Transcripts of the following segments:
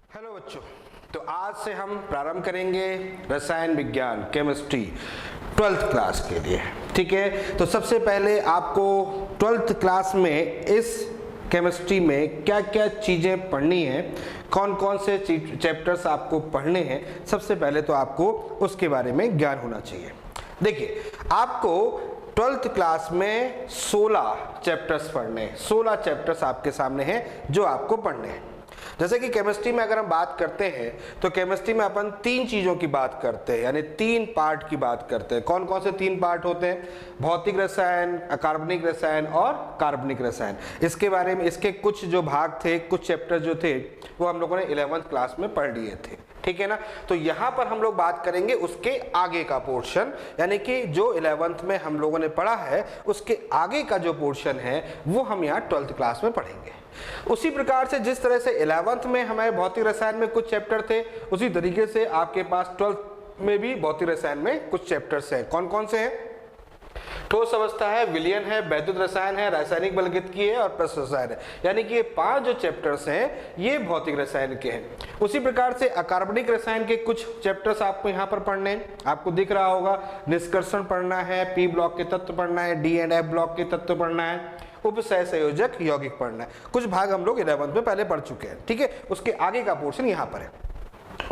Hello बच्चों, तो आज से हम प्रारंभ करेंगे रसायन विज्ञान केमिस्ट्री 12th क्लास के लिए। ठीक है, तो सबसे पहले आपको 12th क्लास में इस केमिस्ट्री में क्या क्या चीज़ें पढ़नी है, कौन कौन से चैप्टर्स आपको पढ़ने हैं, सबसे पहले तो आपको उसके बारे में ज्ञान होना चाहिए। देखिए, आपको 12th क्लास में 16 चैप्टर्स पढ़ने हैं। 16 चैप्टर्स आपके सामने हैं जो आपको पढ़ने हैं। जैसे कि केमिस्ट्री में अगर हम बात करते हैं तो केमिस्ट्री में अपन 3 चीज़ों की बात करते हैं, यानी 3 पार्ट की बात करते हैं। कौन कौन से 3 पार्ट होते हैं? भौतिक रसायन, अकार्बनिक रसायन और कार्बनिक रसायन। इसके बारे में इसके कुछ जो भाग थे, कुछ चैप्टर जो थे, वो हम लोगों ने 11th क्लास में पढ़ लिए थे। ठीक है ना। तो यहाँ पर हम लोग बात करेंगे उसके आगे का पोर्शन, यानी कि जो 11th में हम लोगों ने पढ़ा है उसके आगे का जो पोर्शन है वो हम यहाँ 12th क्लास में पढ़ेंगे। उसी प्रकार से जिस तरह से 11th में हमारे भौतिक रसायन में कुछ चैप्टर थे, उसी तरीके से आपके पास 12th में भी भौतिक रसायन में कुछ चैप्टर्स हैं। कौन कौन से हैं? ठोस अवस्था है, विलयन है, वैद्युत रसायन है, रासायनिक बलगतिकी है और प्रश्न रसायन है। यानी कि ये 5 जो चैप्टर्स हैं ये भौतिक रसायन के हैं। उसी प्रकार से अकार्बनिक रसायन के कुछ चैप्टर्स आपको यहाँ पर पढ़ने हैं। आपको दिख रहा होगा, निष्कर्षण पढ़ना है, पी ब्लॉक के तत्व पढ़ना है, डी एंड एफ ब्लॉक के तत्व पढ़ना है, उपसह संयोजक यौगिक पढ़ना है। कुछ भाग हम लोग 11th में पहले पढ़ चुके हैं। ठीक है, उसके आगे का पोर्शन यहाँ पर है।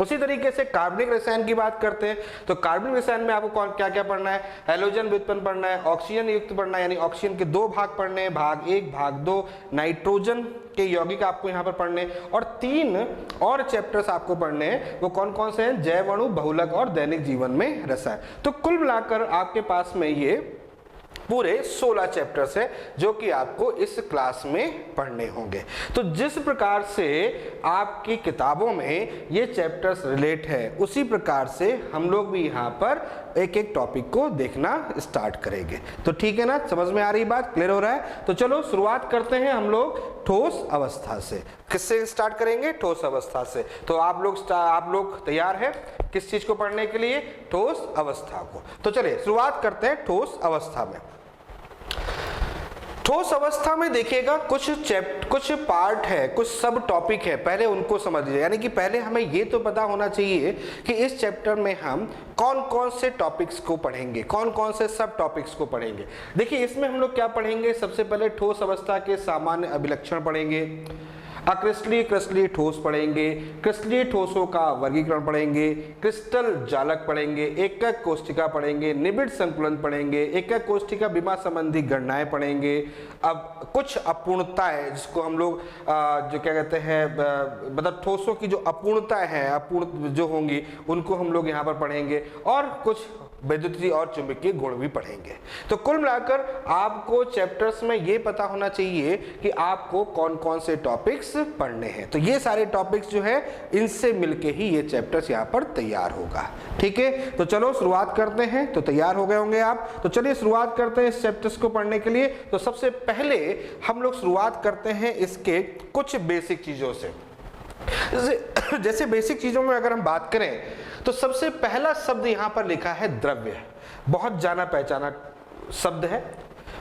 उसी तरीके से कार्बनिक रसायन की बात करते हैं तो कार्बनिक रसायन में आपको कौन क्या क्या पढ़ना है? हैलोजन व्युत्पन्न पढ़ना है, ऑक्सीजन युक्त पढ़ना है, यानी ऑक्सीजन के 2 भाग पढ़ने हैं, भाग 1 भाग 2, नाइट्रोजन के यौगिक आपको यहाँ पर पढ़ने हैं, और 3 और चैप्टर्स आपको पढ़ने हैं। वो कौन कौन से हैं? जैव अणु, बहुलक और दैनिक जीवन में रसायन। तो कुल मिलाकर आपके पास में ये पूरे 16 चैप्टर्स है जो कि आपको इस क्लास में पढ़ने होंगे। तो जिस प्रकार से आपकी किताबों में ये चैप्टर्स रिलेट है, उसी प्रकार से हम लोग भी यहाँ पर एक एक टॉपिक को देखना स्टार्ट करेंगे। तो ठीक है ना, समझ में आ रही बात? क्लियर हो रहा है? तो चलो शुरुआत करते हैं हम लोग ठोस अवस्था से। किससे स्टार्ट करेंगे? ठोस अवस्था से। तो आप लोग तैयार है किस चीज को पढ़ने के लिए? ठोस अवस्था को। तो चलिए शुरुआत करते हैं ठोस अवस्था में। ठोस अवस्था में देखिएगा कुछ पार्ट है, कुछ सब टॉपिक है, पहले उनको समझ लीजिए। यानी कि पहले हमें ये तो पता होना चाहिए कि इस चैप्टर में हम कौन कौन से टॉपिक्स को पढ़ेंगे, कौन कौन से सब टॉपिक्स को पढ़ेंगे। देखिए, इसमें हम लोग क्या पढ़ेंगे? सबसे पहले ठोस अवस्था के सामान्य अभिलक्षण पढ़ेंगे, अक्रिस्टलीय क्रिस्टलीय ठोस पढ़ेंगे, क्रिस्टलीय ठोसों का वर्गीकरण पढ़ेंगे, क्रिस्टल जालक पढ़ेंगे, एकक कोष्ठिका पढ़ेंगे, निबिड़ संकुलन पढ़ेंगे, एकक कोष्ठिका विमा संबंधी गणनाएं पढ़ेंगे। अब कुछ अपूर्णताएं जिसको हम लोग जो क्या कहते हैं, मतलब ठोसों की जो अपूर्णताएं हैं, अपूर्ण जो होंगी उनको हम लोग यहाँ पर पढ़ेंगे, और कुछ वैद्युतीय और चुंबकीय गुण भी पढ़ेंगे। तो कुल मिलाकर आपको चैप्टर्स में ये पता होना चाहिए कि आपको कौन कौन से टॉपिक्स पढ़ने हैं। तो ये सारे टॉपिक्स जो है इनसे मिलके ही ये चैप्टर्स यहाँ पर तैयार होगा। ठीक है, तो चलो शुरुआत करते हैं। तो तैयार हो गए होंगे आप, तो चलिए शुरुआत करते हैं इस चैप्टर्स को पढ़ने के लिए। तो सबसे पहले हम लोग शुरुआत करते हैं इसके कुछ बेसिक चीजों से। जैसे बेसिक चीजों में अगर हम बात करें तो सबसे पहला शब्द यहां पर लिखा है द्रव्य। बहुत जाना पहचाना शब्द है,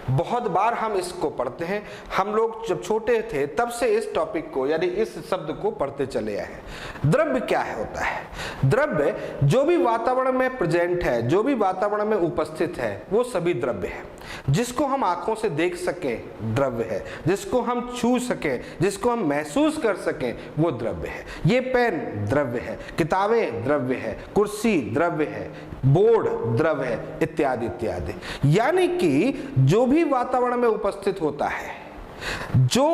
बहुत बार हम इसको पढ़ते हैं। हम लोग जब छोटे थे तब से इस टॉपिक को, यानी इस शब्द को पढ़ते चले आए हैं। द्रव्य क्या है होता है? द्रव्य जो भी वातावरण में प्रेजेंट है, जो भी वातावरण में उपस्थित है, वो सभी द्रव्य है। जिसको हम आंखों से देख सकें द्रव्य है, जिसको हम छू सकें, जिसको हम महसूस कर सकें, वो द्रव्य है। ये पेन द्रव्य है, किताबें द्रव्य है, कुर्सी द्रव्य है, बोर्ड द्रव्य है, इत्यादि इत्यादि। यानी कि जो भी वातावरण में उपस्थित होता है, जो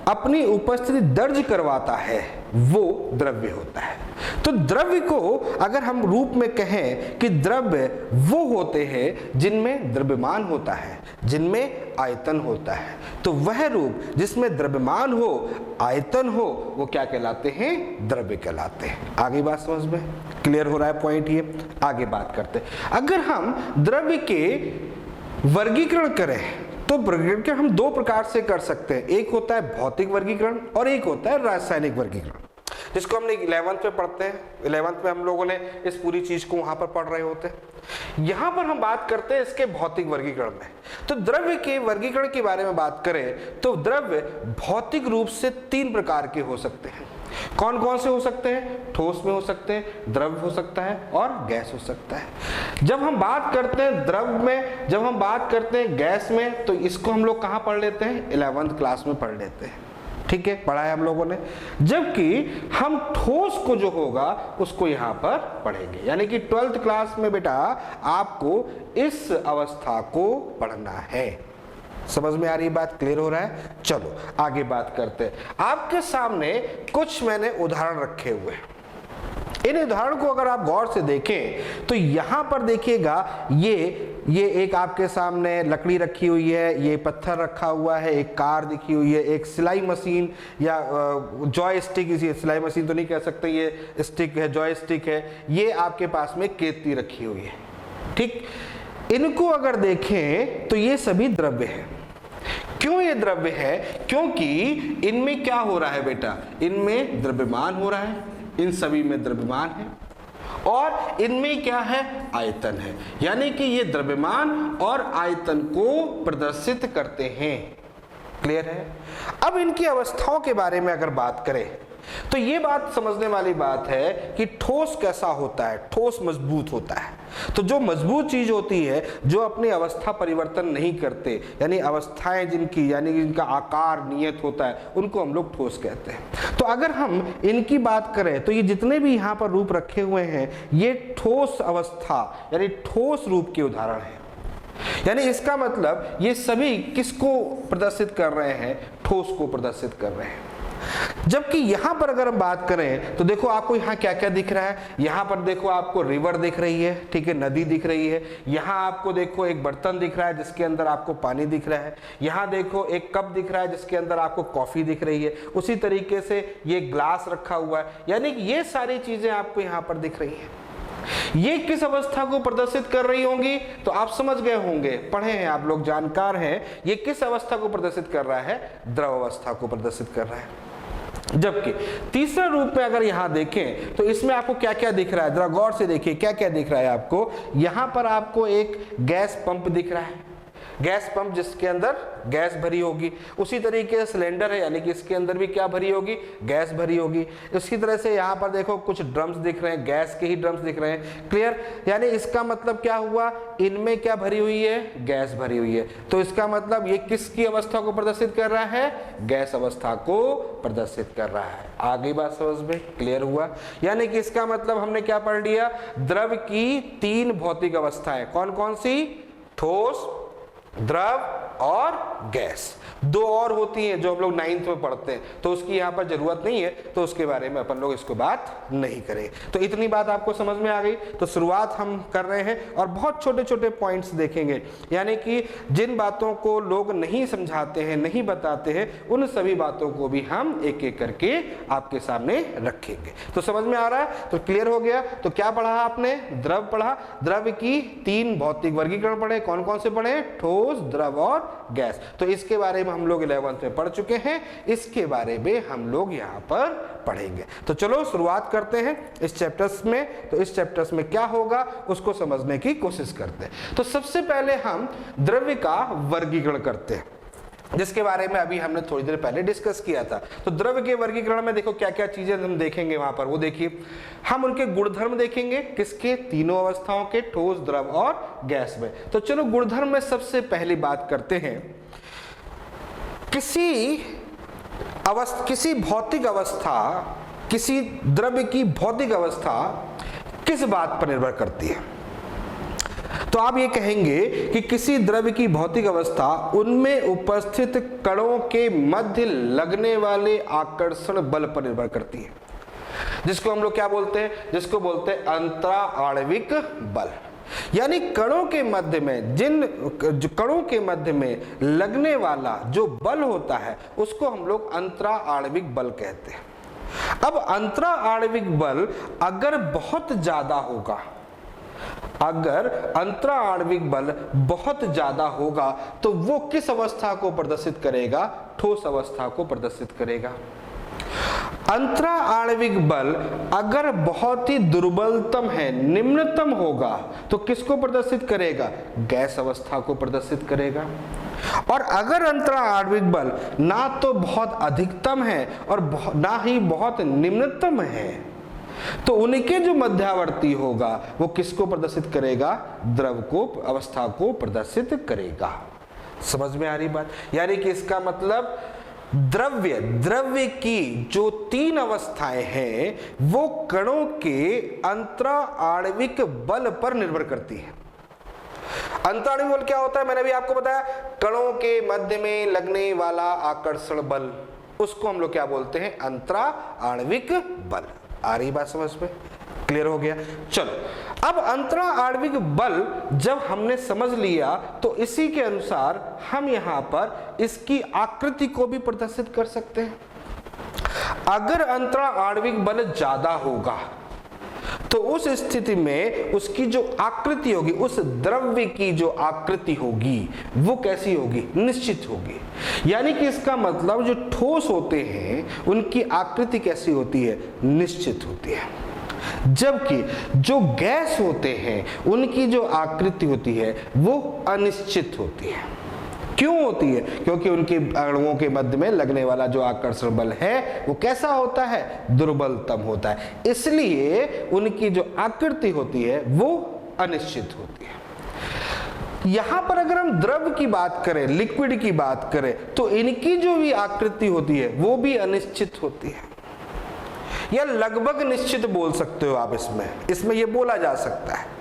अपनी उपस्थिति दर्ज करवाता है, वो द्रव्य होता है। तो द्रव्य को अगर हम रूप में कहें कि द्रव्य वो होते हैं जिनमें द्रव्यमान होता है, जिनमें आयतन होता है, तो वह रूप जिसमें द्रव्यमान हो, आयतन हो, वो क्या कहलाते हैं? द्रव्य कहलाते हैं। आगे बात समझ में क्लियर हो रहा है पॉइंट? ये आगे बात करते हैं। अगर हम द्रव्य के वर्गीकरण करें तो वर्गीकरण हम 2 प्रकार से कर सकते हैं। एक होता है भौतिक वर्गीकरण और एक होता है रासायनिक वर्गीकरण, जिसको हमने 11th में पढ़ते हैं। 11th में हम लोगों ने इस पूरी चीज को वहां पर पढ़ रहे होते हैं। यहां पर हम बात करते हैं इसके भौतिक वर्गीकरण में। तो द्रव्य के वर्गीकरण के बारे में बात करें तो द्रव्य भौतिक रूप से 3 प्रकार के हो सकते हैं। कौन कौन से हो सकते हैं? ठोस में हो सकते हैं, द्रव हो सकता है और गैस हो सकता है। जब हम बात करते हैं द्रव में, जब हम बात करते हैं गैस में, तो इसको हम लोग कहाँ पढ़ लेते हैं? 11th क्लास में पढ़ लेते हैं, ठीक है, पढ़ा है हम लोगों ने। जबकि हम ठोस को जो होगा उसको यहाँ पर पढ़ेंगे, यानी कि 12th क्लास में बेटा आपको इस अवस्था को पढ़ना है। समझ में आ रही बात? क्लियर हो रहा है? चलो आगे बात करते हैं। आपके सामने कुछ मैंने उदाहरण रखे हुए हैं। इन उदाहरण को अगर आप गौर से देखें तो यहां पर देखिएगा, ये एक आपके सामने लकड़ी रखी हुई है, ये पत्थर रखा हुआ है, एक कार दिखी हुई है, एक सिलाई मशीन या जॉयस्टिक, इसी सिलाई मशीन तो नहीं कह सकते, ये स्टिक है, जॉयस्टिक है, ये आपके पास में केतली रखी हुई है, ठीक। इनको अगर देखें तो ये सभी द्रव्य हैं। क्यों ये द्रव्य है? क्योंकि इनमें क्या हो रहा है बेटा? इनमें द्रव्यमान हो रहा है, इन सभी में द्रव्यमान है, और इनमें क्या है? आयतन है, यानी कि ये द्रव्यमान और आयतन को प्रदर्शित करते हैं। क्लियर है? अब इनकी अवस्थाओं के बारे में अगर बात करें तो ये बात समझने वाली बात है कि ठोस कैसा होता है? ठोस मजबूत होता है। तो जो मजबूत चीज होती है, जो अपनी अवस्था परिवर्तन नहीं करते, यानी अवस्थाएं जिनकी, यानी जिनका आकार नियत होता है, उनको हम लोग ठोस कहते हैं। तो अगर हम इनकी बात करें तो ये जितने भी यहाँ पर रूप रखे हुए हैं, ये ठोस अवस्था यानी ठोस रूप के उदाहरण हैं। यानी इसका मतलब ये सभी किसको प्रदर्शित कर रहे हैं? ठोस को प्रदर्शित कर रहे हैं। जबकि यहां पर अगर हम बात करें तो देखो आपको यहां क्या क्या दिख रहा है। यहां पर देखो आपको रिवर दिख रही है, ठीक है, नदी दिख रही है। यहां आपको देखो एक बर्तन दिख रहा है जिसके अंदर आपको पानी दिख रहा है। यहां देखो एक कप दिख रहा है जिसके अंदर आपको कॉफी दिख रही है। उसी तरीके से ये ग्लास रखा हुआ है, यानी कि ये सारी चीजें आपको यहां पर दिख रही हैं। ये किस अवस्था को प्रदर्शित कर रही होंगी? तो आप समझ गए होंगे, पढ़े हैं आप लोग, जानकार हैं। ये किस अवस्था को प्रदर्शित कर रहा है? द्रव अवस्था को प्रदर्शित कर रहा है। जबकि तीसरे रूप में अगर यहां देखें तो इसमें आपको क्या क्या दिख रहा है? जरा गौर से देखिए क्या क्या दिख रहा है आपको। यहां पर आपको एक गैस पंप दिख रहा है, गैस पंप जिसके अंदर गैस भरी होगी। उसी तरीके से सिलेंडर है, यानी कि इसके अंदर भी क्या भरी होगी? गैस भरी होगी। इसी तरह से यहाँ पर देखो कुछ ड्रम्स दिख रहे हैं, गैस के ही ड्रम्स दिख रहे हैं। क्लियर? यानी इसका मतलब क्या हुआ? इनमें क्या भरी हुई है? गैस भरी हुई है। तो इसका मतलब ये किसकी अवस्था को प्रदर्शित कर रहा है? गैस अवस्था को प्रदर्शित कर रहा है। आगे बात समझ में? क्लियर हुआ? यानी कि इसका मतलब हमने क्या पढ़ लिया? द्रव की 3 भौतिक अवस्थाएं। कौन कौन सी? ठोस, द्रव और गैस। 2 और होती हैं जो हम लोग 9th में पढ़ते हैं, तो उसकी यहाँ पर जरूरत नहीं है, तो उसके बारे में अपन लोग इसको बात नहीं करें। तो इतनी बात आपको समझ में आ गई। तो शुरुआत हम कर रहे हैं और बहुत छोटे छोटे पॉइंट्स देखेंगे, यानी कि जिन बातों को लोग नहीं समझाते हैं, नहीं बताते हैं, उन सभी बातों को भी हम एक एक करके आपके सामने रखेंगे। तो समझ में आ रहा है? तो क्लियर हो गया। तो क्या पढ़ा आपने? द्रव पढ़ा। द्रव की 3 भौतिक वर्गीकरण पढ़े। कौन कौन से पढ़े? ठोस, द्रव और गैस। तो इसके बारे में हम लोग 11th में पढ़ चुके हैं, इसके बारे में हम लोग यहाँ पर पढ़ेंगे। तो चलो शुरुआत करते हैं इस चैप्टर्स में। तो इस चैप्टर्स में क्या होगा उसको समझने की कोशिश करते हैं। तो सबसे पहले हम द्रव्य का वर्गीकरण करते हैं, जिसके बारे में अभी हमने थोड़ी देर पहले डिस्कस किया था। तो द्रव्य के वर्गीकरण में देखो क्या क्या चीजें हम देखेंगे वहां पर, वो देखिए। हम उनके गुणधर्म देखेंगे, किसके? तीनों अवस्थाओं के, ठोस, द्रव और गैस में। तो चलो गुणधर्म में सबसे पहली बात करते हैं। किसी भौतिक अवस्था, किसी द्रव्य की भौतिक अवस्था किस बात पर निर्भर करती है? तो आप ये कहेंगे कि किसी द्रव्य की भौतिक अवस्था उनमें उपस्थित कणों के मध्य लगने वाले आकर्षण बल पर निर्भर करती है, जिसको हम लोग क्या बोलते हैं? जिसको बोलते हैं अंतरा आणविक बल। यानी कणों के मध्य में, जो कणों के मध्य में लगने वाला जो बल होता है उसको हम लोग अंतरा आणविक बल कहते हैं। अब अंतरा आणविक बल अगर बहुत ज्यादा होगा, अगर अंतरा आणविक बल बहुत ज्यादा होगा तो वो किस अवस्था को प्रदर्शित करेगा? ठोस अवस्था को प्रदर्शित करेगा। अंतरा आणविक बल अगर बहुत ही दुर्बलतम है, निम्नतम होगा, तो किसको प्रदर्शित करेगा? गैस अवस्था को प्रदर्शित करेगा। और अगर अंतरा आणविक बल ना तो बहुत अधिकतम है और ना ही बहुत निम्नतम है, तो उनके जो मध्यावर्ती होगा वो किसको प्रदर्शित करेगा? द्रव को, अवस्था को प्रदर्शित करेगा। समझ में आ रही बात? यानी कि इसका मतलब द्रव्य की जो 3 अवस्थाएं हैं वो कणों के अंतरा आणविक बल पर निर्भर करती है। अंतराणविक बल क्या होता है? मैंने भी आपको बताया, कणों के मध्य में लगने वाला आकर्षण बल, उसको हम लोग क्या बोलते हैं? अंतरा आणविक बल। आ रही बात समझ में? क्लियर हो गया? चलो, अब अंतरा आणविक बल जब हमने समझ लिया तो इसी के अनुसार हम यहां पर इसकी आकृति को भी प्रदर्शित कर सकते हैं। अगर अंतरा आणविक बल ज्यादा होगा तो उस स्थिति में उसकी जो आकृति होगी, उस द्रव्य की जो आकृति होगी वो कैसी होगी? निश्चित होगी। यानी कि इसका मतलब जो ठोस होते हैं उनकी आकृति कैसी होती है? निश्चित होती है। जबकि जो गैस होते हैं उनकी जो आकृति होती है वो अनिश्चित होती है। क्यों होती है? क्योंकि उनके अणुओं के मध्य में लगने वाला जो आकर्षण बल है वो कैसा होता है? दुर्बलतम होता है। इसलिए उनकी जो आकृति होती है वो अनिश्चित होती है। यहां पर अगर हम द्रव की बात करें, लिक्विड की बात करें, तो इनकी जो भी आकृति होती है वो भी अनिश्चित होती है, या लगभग निश्चित बोल सकते हो आप। इसमें ये बोला जा सकता है।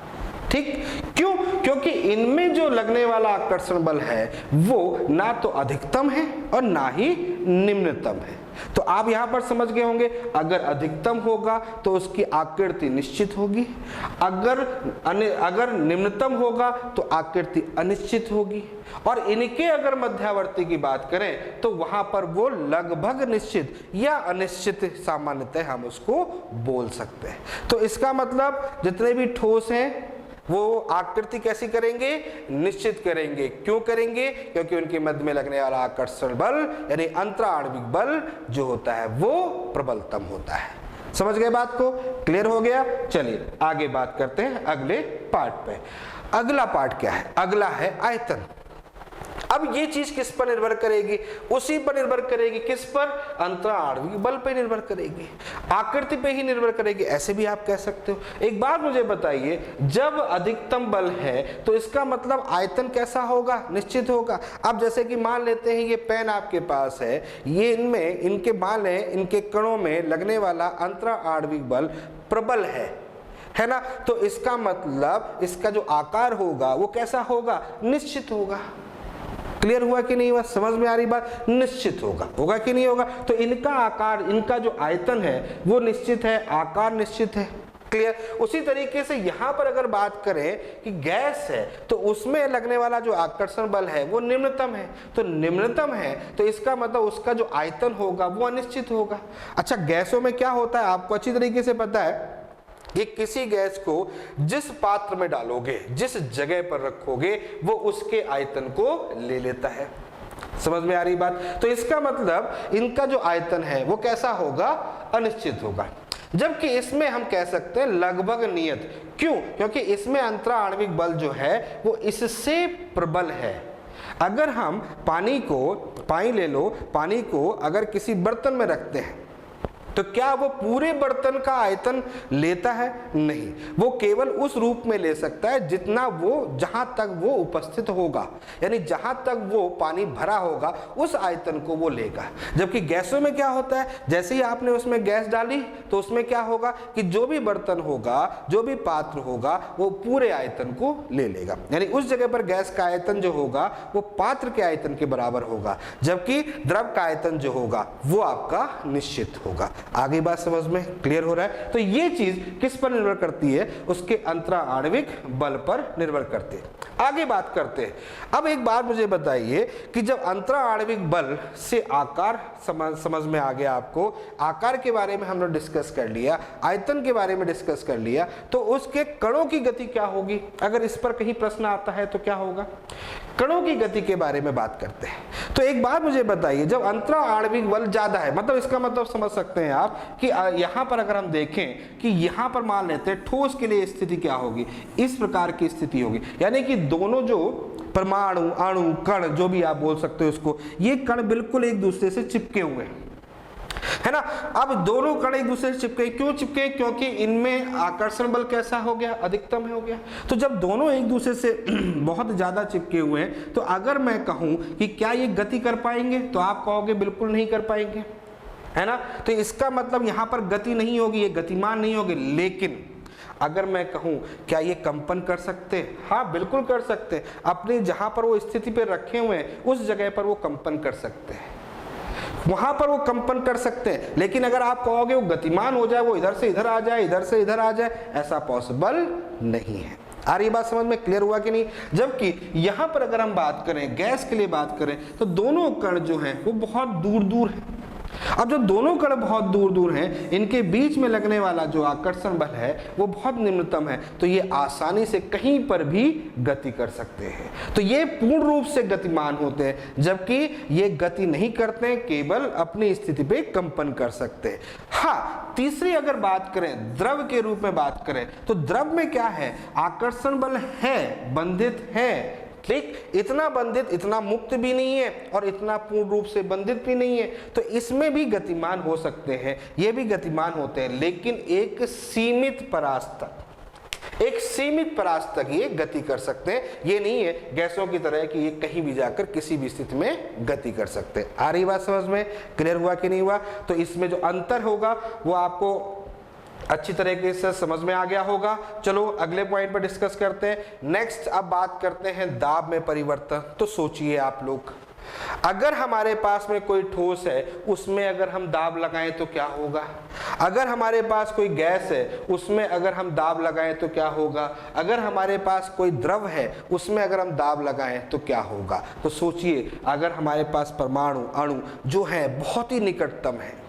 ठीक? क्यों? क्योंकि इनमें जो लगने वाला आकर्षण बल है वो ना तो अधिकतम है और ना ही निम्नतम है। तो आप यहां पर समझ गए होंगे, अगर अधिकतम होगा तो उसकी आकृति निश्चित होगी, अगर निम्नतम होगा तो आकृति अनिश्चित होगी, और इनके अगर मध्यावर्ती की बात करें तो वहां पर वो लगभग निश्चित या अनिश्चित सामान्यतः हम उसको बोल सकते हैं। तो इसका मतलब जितने भी ठोस हैं वो आकृति कैसी करेंगे? निश्चित करेंगे। क्यों करेंगे? क्योंकि उनके मध्य में लगने वाला आकर्षण बल यानी अंतरा आणविक बल जो होता है वो प्रबलतम होता है। समझ गए बात को? क्लियर हो गया? चलिए आगे बात करते हैं अगले पार्ट पे। अगला पार्ट क्या है? अगला है आयतन। अब ये चीज किस पर निर्भर करेगी? उसी पर निर्भर करेगी। किस पर? अंतरा आणविक बल पे निर्भर करेगी, आकृति पे ही निर्भर करेगी, ऐसे भी आप कह सकते हो। एक बात मुझे बताइए, जब अधिकतम बल है तो इसका मतलब आयतन कैसा होगा? निश्चित होगा। अब जैसे कि मान लेते हैं ये पेन आपके पास है, ये इनके मान लें इनके कणों में लगने वाला अंतरा आणविक बल प्रबल है ना? तो इसका मतलब इसका जो आकार होगा वो कैसा होगा? निश्चित होगा। क्लियर हुआ कि नहीं हुआ? समझ में आ रही बात? निश्चित होगा कि नहीं होगा? तो इनका आकार, इनका जो आयतन है वो निश्चित है, आकार निश्चित है। क्लियर? उसी तरीके से यहां पर अगर बात करें कि गैस है तो उसमें लगने वाला जो आकर्षण बल है वो निम्नतम है, तो निम्नतम है तो इसका मतलब उसका जो आयतन होगा वो अनिश्चित होगा। अच्छा, गैसों में क्या होता है आपको अच्छी तरीके से पता है कि किसी गैस को जिस पात्र में डालोगे, जिस जगह पर रखोगे, वो उसके आयतन को ले लेता है। समझ में आ रही बात? तो इसका मतलब इनका जो आयतन है वो कैसा होगा? अनिश्चित होगा। जबकि इसमें हम कह सकते हैं लगभग नियत। क्यों? क्योंकि इसमें अंतरा आणविक बल जो है वो इससे प्रबल है। अगर हम पानी ले लो, पानी को अगर किसी बर्तन में रखते हैं तो क्या वो पूरे बर्तन का आयतन लेता है? नहीं, वो केवल उस रूप में ले सकता है जितना वो, जहां तक वो उपस्थित होगा, यानी जहां तक वो पानी भरा होगा उस आयतन को वो लेगा। जबकि गैसों में क्या होता है, जैसे ही आपने उसमें गैस डाली तो उसमें क्या होगा कि जो भी बर्तन होगा, जो भी पात्र होगा, वो पूरे आयतन को ले लेगा। यानी उस जगह पर गैस का आयतन जो होगा वो पात्र के आयतन के बराबर होगा, जबकि द्रव का आयतन जो होगा वो आपका निश्चित होगा। आगे बात समझ में क्लियर हो रहा है? तो ये चीज किस पर निर्भर करती है? उसके अंतरा आणविक बल पर निर्भर करती है। आगे बात करते हैं। अब एक बात मुझे बताइए कि जब अंतरा आणविक बल से आकार समझ में आ गया, आपको आकार के बारे में हमने डिस्कस कर लिया, आयतन के बारे में डिस्कस कर लिया, तो उसके कणों की गति क्या होगी? अगर इस पर कहीं प्रश्न आता है तो क्या होगा? कणों की गति के बारे में बात करते हैं। तो एक बात मुझे बताइए, जब अंतरा आणविक बल ज्यादा है, मतलब इसका मतलब समझ सकते हैं आप कि यहां पर अगर हम देखें कि यहां पर मान लेते हैं ठोस के लिए स्थिति क्या होगी? इस प्रकार की स्थिति होगी, यानी कि दोनों जो परमाणु, अणु, कण, जो भी आप बोल सकते हो उसको, ये कण बिल्कुल एक दूसरे से चिपके हुए हैं, है ना। अब दोनों कण एक दूसरे से चिपके, क्यों चिपके? क्योंकि इनमें आकर्षण बल कैसा हो गया? अधिकतम हो गया। तो जब दोनों एक दूसरे से बहुत ज्यादा चिपके हुए हैं, तो अगर मैं कहूं कि क्या ये गति कर पाएंगे, तो आप कहोगे बिल्कुल नहीं कर पाएंगे, है ना। तो इसका मतलब यहां पर गति नहीं होगी, ये गतिमान नहीं होगी। लेकिन अगर मैं कहूं क्या ये कंपन कर सकते हैं? हाँ बिल्कुल कर सकते हैं। अपने जहां पर वो स्थिति पे रखे हुए हैं उस जगह पर वो कंपन कर सकते हैं, वहां पर वो कंपन कर सकते हैं। लेकिन अगर आप कहोगे वो गतिमान हो जाए, वो इधर से इधर आ जाए, इधर से इधर आ जाए, ऐसा पॉसिबल नहीं है। आ रही बात समझ में? क्लियर हुआ कि नहीं? जबकि यहां पर अगर हम बात करें, गैस के लिए बात करें, तो दोनों कण जो हैं वो बहुत दूर दूर हैं। अब जो दोनों कण बहुत दूर दूर हैं, इनके बीच में लगने वाला जो आकर्षण बल है वो बहुत निम्नतम है, तो ये आसानी से कहीं पर भी गति कर सकते हैं। तो ये पूर्ण रूप से गतिमान होते हैं, जबकि ये गति नहीं करते हैं, केवल अपनी स्थिति पे कंपन कर सकते हैं। हाँ, तीसरी अगर बात करें, द्रव के रूप में बात करें, तो द्रव में क्या है? आकर्षण बल है, बंधित है, ठीक, इतना बंधित, इतना मुक्त भी नहीं है और इतना पूर्ण रूप से बंधित भी नहीं है, तो इसमें भी गतिमान हो सकते हैं, ये भी गतिमान होते हैं, लेकिन एक सीमित परास तक, एक सीमित परास तक ये गति कर सकते हैं। ये नहीं है गैसों की तरह कि ये कहीं भी जाकर किसी भी स्थिति में गति कर सकते हैं। आ रही बात समझ में? क्लियर हुआ कि नहीं हुआ? तो इसमें जो अंतर होगा वो आपको अच्छी तरीके से समझ में आ गया होगा। चलो अगले पॉइंट पर डिस्कस करते हैं। नेक्स्ट अब बात करते हैं दाब में परिवर्तन। तो सोचिए आप लोग, अगर हमारे पास में कोई ठोस है, उसमें अगर हम दाब लगाएं तो क्या होगा? अगर हमारे पास कोई गैस है, उसमें अगर हम दाब लगाएं तो क्या होगा? अगर हमारे पास कोई द्रव है, उसमें अगर हम दाब लगाएं तो क्या होगा? तो सोचिए, अगर हमारे पास परमाणु, अणु जो है बहुत ही निकटतम है,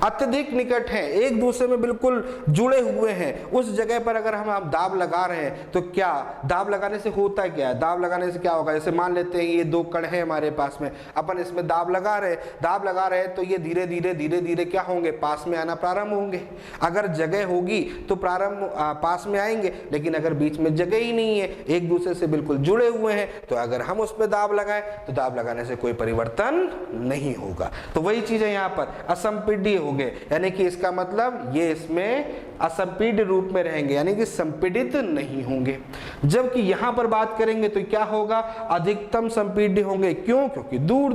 अत्यधिक निकट हैं, एक दूसरे में बिल्कुल जुड़े हुए हैं, उस जगह पर अगर हम दाब लगा रहे हैं तो क्या दाब लगाने से होता क्या है? दाब लगाने से क्या होगा? जैसे मान लेते हैं ये दो कण हैं हमारे पास में, अपन इसमें दाब लगा रहे हैं, तो ये धीरे धीरे क्या होंगे? पास में आना प्रारंभ होंगे। अगर जगह होगी तो पास में आएंगे, लेकिन अगर बीच में जगह ही नहीं है, एक दूसरे से बिल्कुल जुड़े हुए हैं, तो अगर हम उस पर दाब लगाएं तो दाब लगाने से कोई परिवर्तन नहीं होगा। तो वही चीज है यहाँ पर, असंपीड्य हो गए, यानी कि इसका मतलब ये इसमें असंपीड्य रूप में रहेंगे, यानी कि संपीडित नहीं होंगे। जबकि यहां पर बात करेंगे तो क्या होगा? अधिकतम संपीड्य होंगे। क्यों? क्योंकि दूर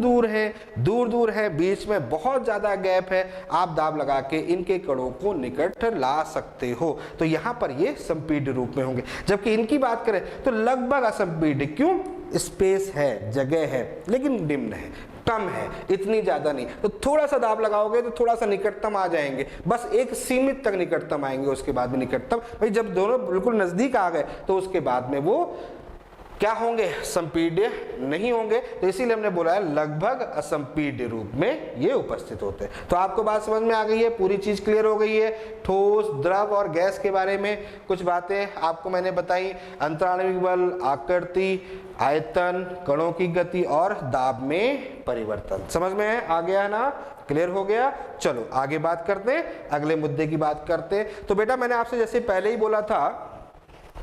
दूर है, बीच में बहुत ज्यादा गैप है, आप दाब लगा के इनके कणों को निकट ला सकते हो, तो यहां पर ये संपीड्य रूप में होंगे। जबकि इनकी बात करें तो लगभग असंपीड्य। क्यों? स्पेस है, जगह है, लेकिन निम्न है, कम है, इतनी ज्यादा नहीं। तो थोड़ा सा दाब लगाओगे तो थोड़ा सा निकटतम आ जाएंगे, बस एक सीमित तक निकटतम आएंगे, उसके बाद में निकटतम। भाई जब दोनों बिल्कुल नजदीक आ गए तो उसके बाद में वो क्या होंगे? संपीड्य नहीं होंगे। तो इसीलिए हमने बोला है लगभग असंपीड्य रूप में ये उपस्थित होते हैं। तो आपको बात समझ में आ गई है, पूरी चीज क्लियर हो गई है। ठोस, द्रव और गैस के बारे में कुछ बातें आपको मैंने बताई, अंतराणविक बल, आकृति, आयतन, कणों की गति और दाब में परिवर्तन। समझ में आ गया ना? क्लियर हो गया? चलो आगे बात करते हैं, अगले मुद्दे की बात करते हैं। तो बेटा मैंने आपसे जैसे पहले ही बोला था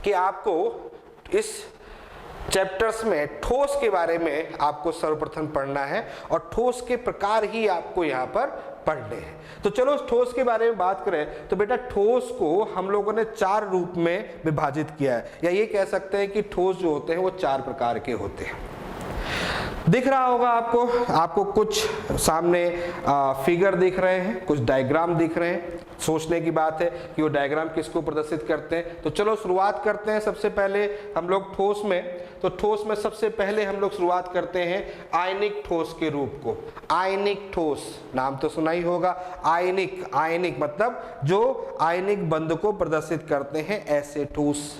कि आपको इस चैप्टर्स में ठोस के बारे में आपको सर्वप्रथम पढ़ना है और ठोस के प्रकार ही आपको यहाँ पर पढ़ने हैं। तो चलो ठोस के बारे में बात करें तो बेटा ठोस को हम लोगों ने 4 रूप में विभाजित किया है, या ये कह सकते हैं कि ठोस जो होते हैं वो 4 प्रकार के होते हैं। दिख रहा होगा आपको कुछ सामने फिगर दिख रहे हैं, कुछ डायग्राम दिख रहे हैं। सोचने की बात है कि वो डायग्राम किसको प्रदर्शित करते हैं। तो चलो शुरुआत करते हैं। सबसे पहले हम लोग ठोस में सबसे पहले हम लोग शुरुआत करते हैं आयनिक ठोस के रूप को। आयनिक ठोस नाम तो सुना ही होगा। आयनिक मतलब जो आयनिक बंध को प्रदर्शित करते हैं, ऐसे ठोस।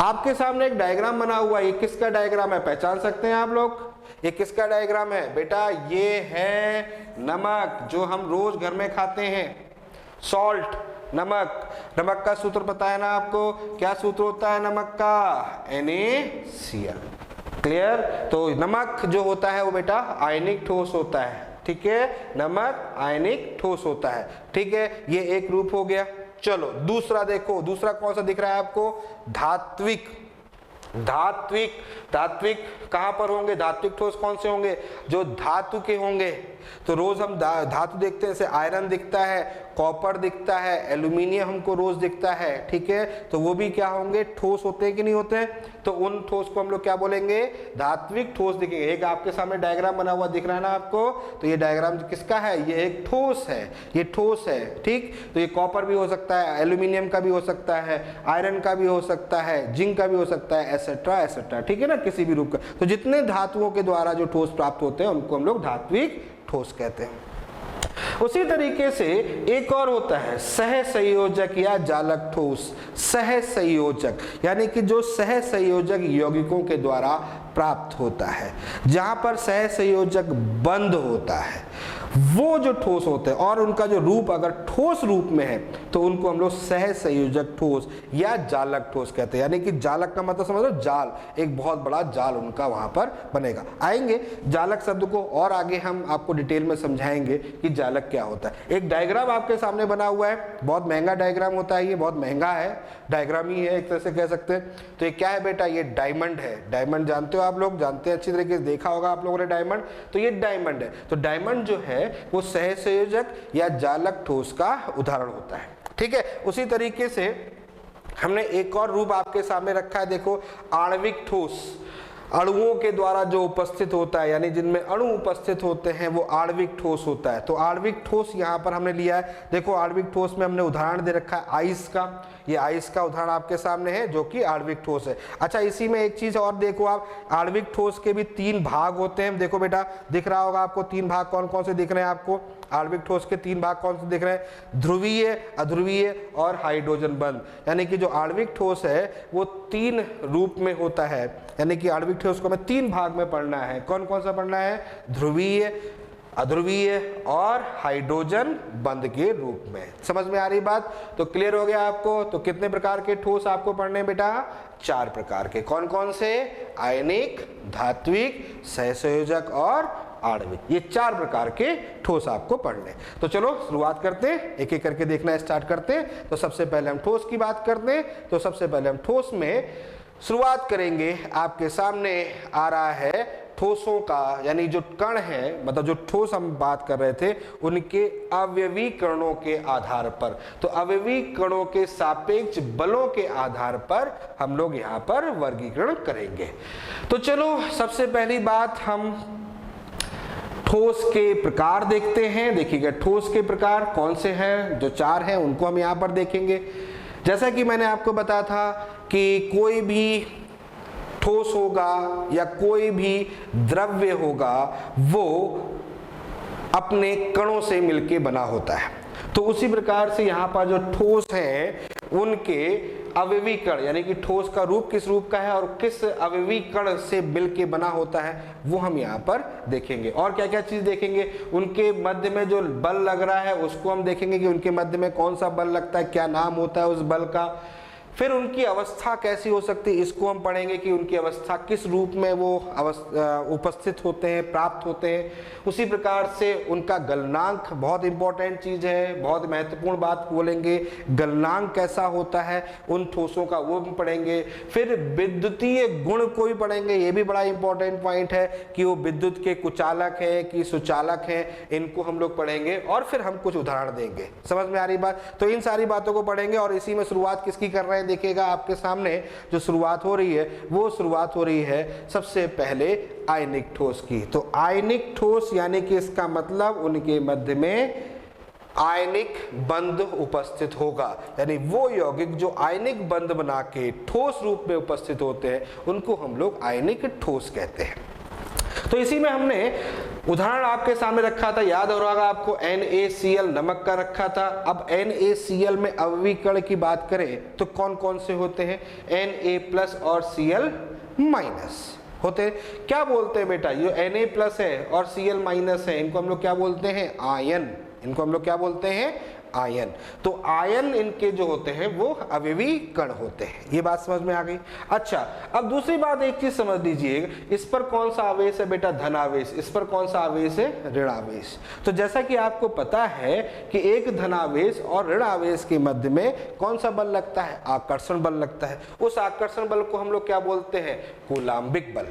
आपके सामने एक डायग्राम बना हुआ है, ये किसका डायग्राम है? पहचान सकते हैं आप लोग? ये किसका डायग्राम है बेटा? ये है नमक, जो हम रोज घर में खाते हैं, सॉल्ट, नमक का सूत्र पता है ना आपको? क्या सूत्र होता है नमक का? NaCl। क्लियर? तो नमक जो होता है वो बेटा आयनिक ठोस होता है, ठीक है? नमक आयनिक ठोस होता है, ठीक है? ये एक रूप हो गया। चलो दूसरा देखो, दूसरा कौन सा दिख रहा है आपको? धात्विक। धात्विक, धात्विक कहाँ पर होंगे, धात्विक ठोस कौन से होंगे, जो धातु के होंगे। तो रोज हम धातु देखते हैं, जैसे आयरन दिखता है, कॉपर दिखता है, एल्यूमिनियम हमको रोज दिखता है, ठीक है। तो वो भी क्या होंगे, ठोस होते हैं कि नहीं होते हैं। तो उन ठोस को हम लोग क्या बोलेंगे, धात्विक ठोस दिखेंगे। एक आपके सामने डायग्राम बना हुआ दिख रहा है ना आपको, तो ये डायग्राम किसका है, ये एक ठोस है, ये ठोस है, ठीक। तो ये कॉपर भी हो सकता है, एल्यूमिनियम का भी हो सकता है, आयरन का भी हो सकता है, जिंक का भी हो सकता है, एसेट्रा एसेट्रा, ठीक है ना, किसी भी रूप का। तो जितने धातुओं के द्वारा जो ठोस प्राप्त होते हैं उनको हम लोग धात्विक ठोस कहते हैं। उसी तरीके से एक और होता है सह संयोजक या जालक ठोस। सह संयोजक यानी कि जो सह संयोजक यौगिकों के द्वारा प्राप्त होता है, जहां पर सह संयोजक बंद होता है, वो जो ठोस होते हैं और उनका जो रूप अगर ठोस रूप में है तो उनको हम लोग सह संयोजक ठोस या जालक ठोस कहते हैं। यानी कि जालक का मतलब समझ लो जाल, एक बहुत बड़ा जाल उनका वहां पर बनेगा। आएंगे जालक शब्द को और आगे हम आपको डिटेल में समझाएंगे कि जालक क्या होता है। एक डायग्राम आपके सामने बना हुआ है, बहुत महंगा डायग्राम होता है, ये बहुत महंगा है, डायग्राम ही है एक तरह से कह सकते हैं। तो ये क्या है बेटा, ये डायमंड है। डायमंड जानते हो आप लोग, जानते हैं अच्छी तरीके से, देखा होगा आप लोगों ने डायमंड। तो ये डायमंड है। तो डायमंड जो है वो सह संयोजक या जालक ठोस का उदाहरण होता है, ठीक है। उसी तरीके से हमने एक और रूप आपके सामने रखा है, देखो आणविक ठोस। अणुओं के द्वारा जो उपस्थित होता है, यानी जिनमें अणु उपस्थित होते हैं, वो आणविक ठोस होता है। तो आणविक ठोस यहाँ पर हमने लिया है। देखो आणविक ठोस में हमने उदाहरण दे रखा है आइस का। ये आइस का उदाहरण आपके सामने है जो कि आणविक ठोस है। अच्छा, इसी में एक चीज और देखो आप, आणविक ठोस के भी 3 भाग होते हैं। देखो बेटा, दिख रहा होगा आपको 3 भाग कौन कौन से दिख रहे हैं आपको। आणविक ठोस के 3 भाग कौन से दिख रहे हैं, ध्रुवीय, अध्रुवीय और हाइड्रोजन बंध। यानी कि जो आणविक ठोस है वो 3 रूप में होता है। यानी कि आणविक ठोस को हमें 3 भाग में पढ़ना है। कौन कौन सा पढ़ना है, ध्रुवीय, अध्रुवीय और हाइड्रोजन बंध के रूप में। समझ में आ रही बात, तो क्लियर हो गया आपको। तो कितने प्रकार के ठोस आपको पढ़ने हैं बेटा, 4 प्रकार के। कौन कौन से, आयनिक, धात्विक, सहसंयोजक और आणविक। ये 4 प्रकार के ठोस आपको पढ़ने। तो चलो शुरुआत करते हैं, एक एक करके देखना स्टार्ट करते हैं। तो सबसे पहले हम ठोस की बात करते हैं। तो सबसे पहले हम ठोस में शुरुआत करेंगे। आपके सामने आ रहा है ठोसों का, यानी जो कण है, मतलब जो ठोस हम बात कर रहे थे, उनके अवयवीकरणों के आधार पर। तो अवयवीकरणों के सापेक्ष बलों के आधार पर हम लोग यहाँ पर वर्गीकरण करेंगे। तो चलो सबसे पहली बात हम ठोस के प्रकार देखते हैं। देखिएगा ठोस के प्रकार कौन से हैं, जो 4 हैं उनको हम यहाँ पर देखेंगे। जैसा कि मैंने आपको बताया था कि कोई भी ठोस होगा या कोई भी द्रव्य होगा वो अपने कणों से मिलके बना होता है। तो उसी प्रकार से यहाँ पर जो ठोस हैं उनके अवयवी कण, यानी कि ठोस का रूप किस रूप का है और किस अवयवी कण से मिलके बना होता है, वो हम यहाँ पर देखेंगे। और क्या क्या चीज देखेंगे, उनके मध्य में जो बल लग रहा है उसको हम देखेंगे कि उनके मध्य में कौन सा बल लगता है, क्या नाम होता है उस बल का। फिर उनकी अवस्था कैसी हो सकती है, इसको हम पढ़ेंगे कि उनकी अवस्था किस रूप में वो उपस्थित होते हैं, प्राप्त होते हैं। उसी प्रकार से उनका गलनांक बहुत इंपॉर्टेंट चीज है, बहुत महत्वपूर्ण बात बोलेंगे। गलनांक कैसा होता है उन ठोसों का, वो भी पढ़ेंगे। फिर विद्युतीय गुण को भी पढ़ेंगे, ये भी बड़ा इंपॉर्टेंट पॉइंट है कि वो विद्युत के कुचालक है कि सुचालक है, इनको हम लोग पढ़ेंगे। और फिर हम कुछ उदाहरण देंगे। समझ में आ रही बात, तो इन सारी बातों को पढ़ेंगे। और इसी में शुरुआत किसकी कर रहे हैं, देखिएगा आपके सामने जो शुरुआत हो रही है वो शुरुआत हो रही है सबसे पहले आयनिक ठोस की। तो आयनिक ठोस यानी कि इसका मतलब उनके मध्य में आयनिक बंध उपस्थित होगा। यानी वो यौगिक जो आयनिक बंध बना के ठोस रूप में उपस्थित होते हैं उनको हम लोग आयनिक ठोस कहते हैं। तो इसी में हमने उदाहरण आपके सामने रखा था, याद हो रहा होगा आपको, NaCl नमक का रखा था। अब NaCl में अवयवीकरण की बात करें तो कौन कौन से होते हैं, Na+ और Cl- होते हैं। क्या बोलते हैं बेटा, ये Na+ है और Cl- है, इनको हम लोग क्या बोलते हैं, आयन। इनको हम लोग क्या बोलते हैं, आयन। तो आयन इनके जो होते हैं वो अवयवी कण होते हैं। ये बात समझ में आ गई। अच्छा, अब दूसरी बात एक चीज समझ लीजिए, इस पर कौन सा आवेश है बेटा? धन आवेश। इस पर कौन सा आवेश है? ऋण आवेश। तो जैसा कि आपको पता है कि एक धन आवेश और ऋण आवेश के मध्य में कौन सा बल लगता है? आकर्षण बल लगता है। उस आकर्षण बल को हम लोग क्या बोलते हैं? कूलाम्बिक बल।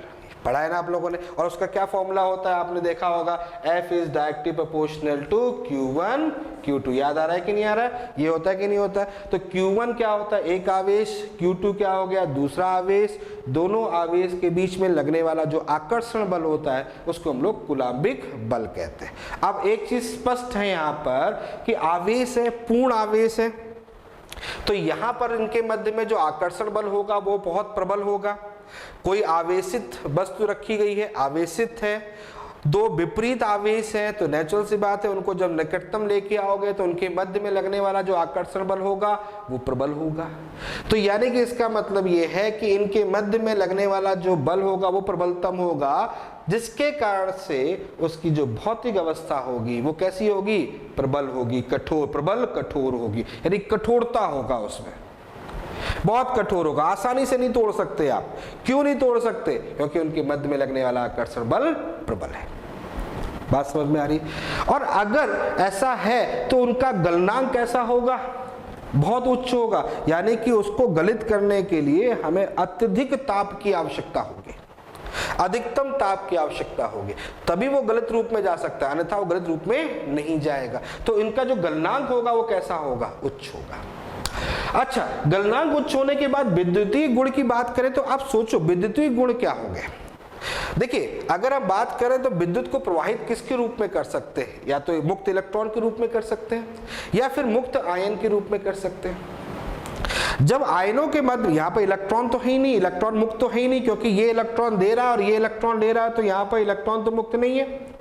पढ़ा है ना आप लोगों ने। और उसका क्या फॉर्मूला होता है? आपने देखा होगा, F is directly proportional to Q1 Q2। याद आ रहा है कि नहीं आ रहा है? ये होता है कि नहीं होता है? तो Q1 क्या होता है? एक आवेश। Q2 क्या हो गया? दूसरा आवेश। दोनों आवेश के बीच में लगने वाला जो आकर्षण बल होता है उसको हम लोग कूलाम्बिक बल कहते हैं। अब एक चीज स्पष्ट है यहाँ पर कि आवेश है, पूर्ण आवेश है, तो यहां पर इनके मध्य में जो आकर्षण बल होगा वो बहुत प्रबल होगा। कोई आवेशित वस्तु रखी गई है, आवेशित है, दो विपरीत आवेश हैं, तो नेचुरल सी बात है उनको जब निकटतम लेके आओगे तो उनके मध्य में लगने वाला जो आकर्षण बल होगा वो प्रबल होगा। तो यानी कि इसका मतलब ये है कि इनके मध्य में लगने वाला जो बल होगा वो प्रबलतम होगा, जिसके कारण से उसकी जो भौतिक अवस्था होगी वो कैसी होगी? प्रबल होगी, कठोर, प्रबल कठोर होगी, यानी कठोरता होगा उसमें, बहुत कठोर होगा, आसानी से नहीं तोड़ सकते आप। क्यों नहीं तोड़ सकते? क्योंकि उनके मध्य में लगने वाला आकर्षण बल प्रबल है। बात समझ में आ रही? और अगर ऐसा है तो उनका गलनांक कैसा होगा? बहुत उच्च होगा, यानी कि उसको गलित करने के लिए हमें अत्यधिक ताप की आवश्यकता होगी, अधिकतम ताप की आवश्यकता होगी, तभी वो गलत रूप में जा सकता है, अन्यथा वो गलत रूप में नहीं जाएगा। तो इनका जो गलनांक होगा वो कैसा होगा? उच्च होगा। अच्छा, गलनांक उच्च होने के बाद विद्युतीय गुण की बात करें तो आप सोचो विद्युतीय गुण क्या होंगे। देखिए, अगर हम बात करें तो विद्युत को प्रवाहित किसके रूप में कर सकते हैं? या तो मुक्त इलेक्ट्रॉन के रूप में कर सकते हैं या फिर मुक्त आयन के रूप में कर सकते हैं। जब आयनों के मध्य, यहाँ पर इलेक्ट्रॉन तो है ही नहीं, इलेक्ट्रॉन मुक्त तो है ही नहीं, क्योंकि ये इलेक्ट्रॉन दे रहा है और ये इलेक्ट्रॉन ले रहा है, तो यहाँ पर इलेक्ट्रॉन तो मुक्त नहीं है।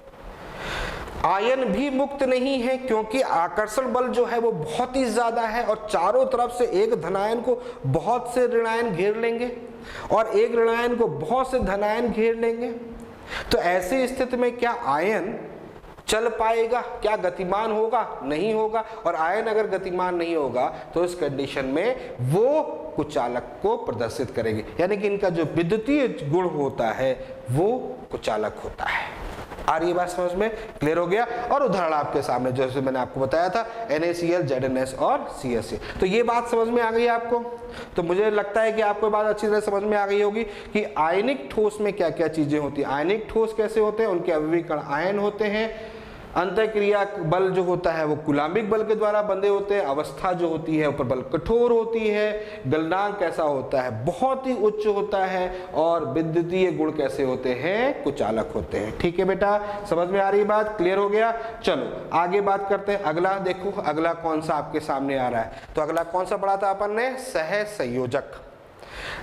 आयन भी मुक्त नहीं है क्योंकि आकर्षण बल जो है वो बहुत ही ज्यादा है और चारों तरफ से एक धनायन को बहुत से ऋणायन घेर लेंगे और एक ऋणायन को बहुत से धनायन घेर लेंगे। तो ऐसी स्थिति में क्या आयन चल पाएगा? क्या गतिमान होगा? नहीं होगा। और आयन अगर गतिमान नहीं होगा तो इस कंडीशन में वो कुचालक को प्रदर्शित करेंगे, यानी कि इनका जो विद्युतीय गुण होता है वो कुचालक होता है। आ रही बात समझ में? क्लियर हो गया? और उदाहरण आपके सामने जैसे मैंने आपको बताया था NaCl, ZnS और CSA। तो ये बात समझ में आ गई आपको? तो मुझे लगता है कि आपको बात अच्छी तरह समझ में आ गई होगी कि आयनिक ठोस में क्या क्या चीजें होती हैं। आयनिक ठोस कैसे होते हैं? उनके अवयवी कण आयन होते हैं। अंतःक्रिया बल जो होता है वो कूलाम्बिक बल के द्वारा बंधे होते हैं। अवस्था जो होती है ऊपर बल कठोर होती है। गलनांक कैसा होता है? बहुत ही उच्च होता है। और विद्युतीय गुण कैसे होते हैं? कुचालक होते हैं। ठीक है बेटा, समझ में आ रही बात? क्लियर हो गया? चलो आगे बात करते हैं। अगला देखो, अगला कौन सा आपके सामने आ रहा है? तो अगला कौन सा पढ़ा था अपन ने? सहसंयोजक।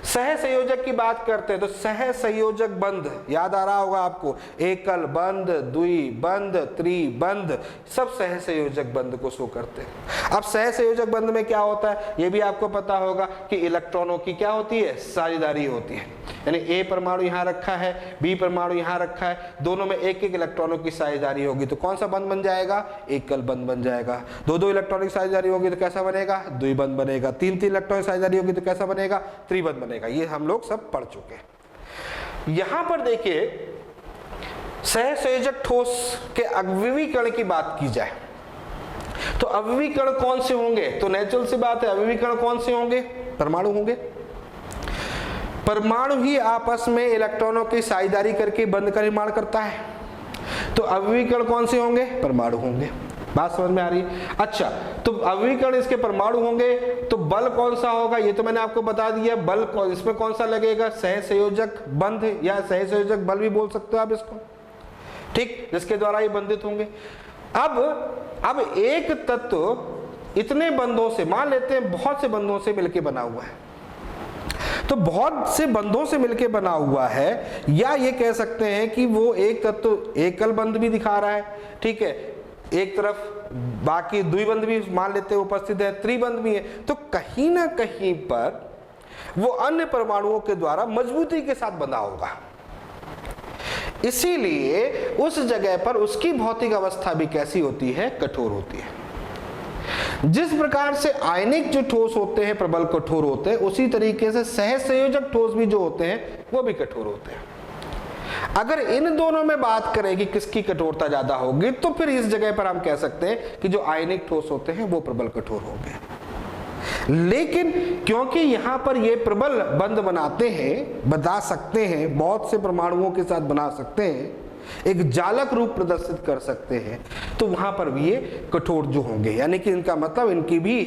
सहसंयोजक की बात करते हैं तो सहसंयोजक बंध याद आ रहा होगा आपको, एकल बंध, द्वि बंध, त्रिबंध, सब सहसंयोजक बंध को शो करते हैं। अब सहसंयोजक बंध में क्या होता है ये भी आपको पता होगा कि इलेक्ट्रॉनों की क्या होती है? साझेदारी होती है, यानी A परमाणु यहाँ रखा है, B परमाणु यहाँ रखा है, दोनों में एक एक इलेक्ट्रॉनों की साझेदारी होगी तो कौन सा बंध बन जाएगा? एकल बंध बन जाएगा। दो दो इलेक्ट्रॉनों की साझेदारी होगी तो कैसा बनेगा? द्विबंध बनेगा। तीन तीन इलेक्ट्रॉनों की साझेदारी होगी तो कैसा बनेगा? त्रिबंध बनेगा। ये हम लोग सब पढ़ चुके हैं। यहां पर देखिए सहसंयोजक ठोस के अवयवी कण की बात की जाए तो अवयवी कण कौन से होंगे? तो नेचुरल सी बात है, अवयवी कण कौन से होंगे? परमाणु होंगे। परमाणु ही आपस में इलेक्ट्रॉनों की साझेदारी करके बंध का निर्माण करता है, तो अवयवी कण कौन से होंगे? परमाणु होंगे। बात समझ में आ रही? अच्छा, तो अवयवी कण इसके परमाणु होंगे तो बल कौन सा होगा? ये तो मैंने आपको बता दिया। बल इसमें कौन सा लगेगा? सहसंयोजक बंध या सहसंयोजक बल भी बोल सकते हो आप इसको, ठीक, जिसके द्वारा ये बंधित होंगे। अब एक तत्व इतने बंधों से, मान लेते हैं बहुत से बंधों से मिलकर बना हुआ है, तो बहुत से बंधों से मिलकर बना हुआ है, या ये कह सकते हैं कि वो एक तत्व एकल बंध भी दिखा रहा है, ठीक है, एक तरफ बाकी द्विबंध भी मान लेते हैं उपस्थित है, त्रिबंध भी है, तो कहीं ना कहीं पर वो अन्य परमाणुओं के द्वारा मजबूती के साथ बंधा होगा। इसीलिए उस जगह पर उसकी भौतिक अवस्था भी कैसी होती है? कठोर होती है। जिस प्रकार से आयनिक जो ठोस होते हैं प्रबल कठोर होते हैं, उसी तरीके से सहसंयोजक ठोस भी जो होते हैं वो भी कठोर होते हैं। अगर इन दोनों में बात करें कि किसकी कठोरता ज्यादा होगी, तो फिर इस जगह पर हम कह सकते हैं कि जो आयनिक ठोस होते हैं वो प्रबल कठोर होंगे। लेकिन क्योंकि यहां पर ये प्रबल बंध बनाते हैं, बता सकते हैं, बहुत से परमाणुओं के साथ बना सकते हैं, एक जालक रूप प्रदर्शित कर सकते हैं, तो वहां पर भी ये कठोर जो होंगे, यानी कि इनका मतलब इनकी भी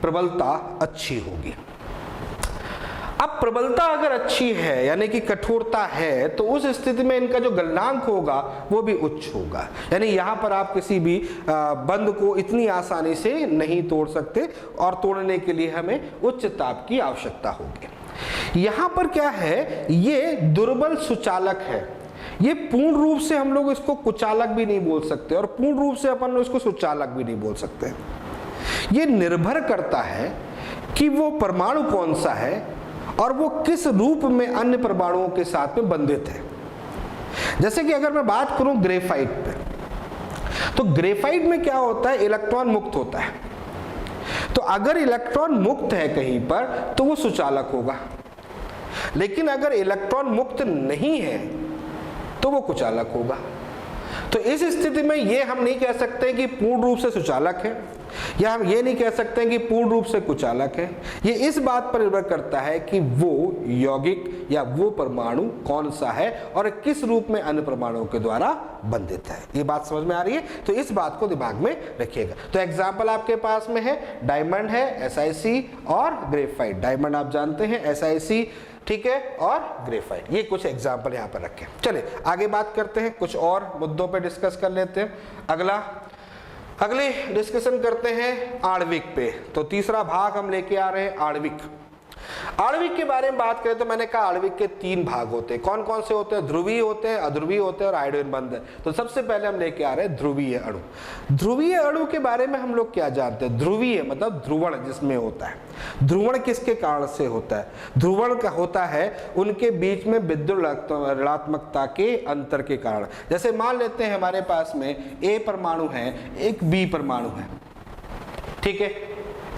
प्रबलता अच्छी होगी। अब प्रबलता अगर अच्छी है यानी कि कठोरता है, तो उस स्थिति में इनका जो गलनांक होगा वो भी उच्च होगा। यानी यहाँ पर आप किसी भी बंध को इतनी आसानी से नहीं तोड़ सकते, और तोड़ने के लिए हमें उच्च ताप की आवश्यकता होगी। यहाँ पर क्या है, ये दुर्बल सुचालक है। ये पूर्ण रूप से हम लोग इसको कुचालक भी नहीं बोल सकते, और पूर्ण रूप से अपन इसको सुचालक भी नहीं बोल सकते। ये निर्भर करता है कि वो परमाणु कौन सा है और वो किस रूप में अन्य परमाणुओं के साथ में बंधित है। जैसे कि अगर मैं बात करूं ग्रेफाइट पे, तो ग्रेफाइट में क्या होता है, इलेक्ट्रॉन मुक्त होता है। तो अगर इलेक्ट्रॉन मुक्त है कहीं पर तो वो सुचालक होगा, लेकिन अगर इलेक्ट्रॉन मुक्त नहीं है तो वो कुचालक होगा। तो इस स्थिति में ये हम नहीं कह सकते कि पूर्ण रूप से सुचालक है, या हम ये नहीं कह सकते कि पूर्ण रूप से कुचालक है। ये इस बात पर निर्भर करता है कि वो यौगिक या वो परमाणु कौन सा है और किस रूप में अन्य परमाणुओं के द्वारा बंधित है। ये बात समझ में आ रही है, तो इस बात को दिमाग में रखिएगा। तो एग्जाम्पल आपके पास में है, डायमंड है, SiC और ग्रेफाइट। डायमंड आप जानते हैं, SiC, ठीक है, और ग्रेफाइट। ये कुछ एग्जाम्पल यहाँ पर रखें। चलिए आगे बात करते हैं, कुछ और मुद्दों पे डिस्कस कर लेते हैं। अगले डिस्कशन करते हैं आणविक पे। तो तीसरा भाग हम लेके आ रहे हैं आणविक। आणविक के बारे में बात करें तो मैंने कहा आणविक के 3 भाग होते हैं। कौन कौन से होते हैं? ध्रुवीय होते हैं, अध्रुवीय होते हैं और आयोडीन बंध। तो सबसे पहले हम लेके आ रहे हैं ध्रुवीय अणु। ध्रुवीय अणु के बारे में हम लोग क्या जानते हैं? ध्रुवीय मतलब ध्रुवण जिसमें होता है। ध्रुवण किसके कारण से होता है? ध्रुवण का होता है उनके बीच में विद्युत ऋणात्मकता के अंतर के कारण। जैसे मान लेते हैं हमारे पास में A परमाणु है, एक B परमाणु है, ठीक है,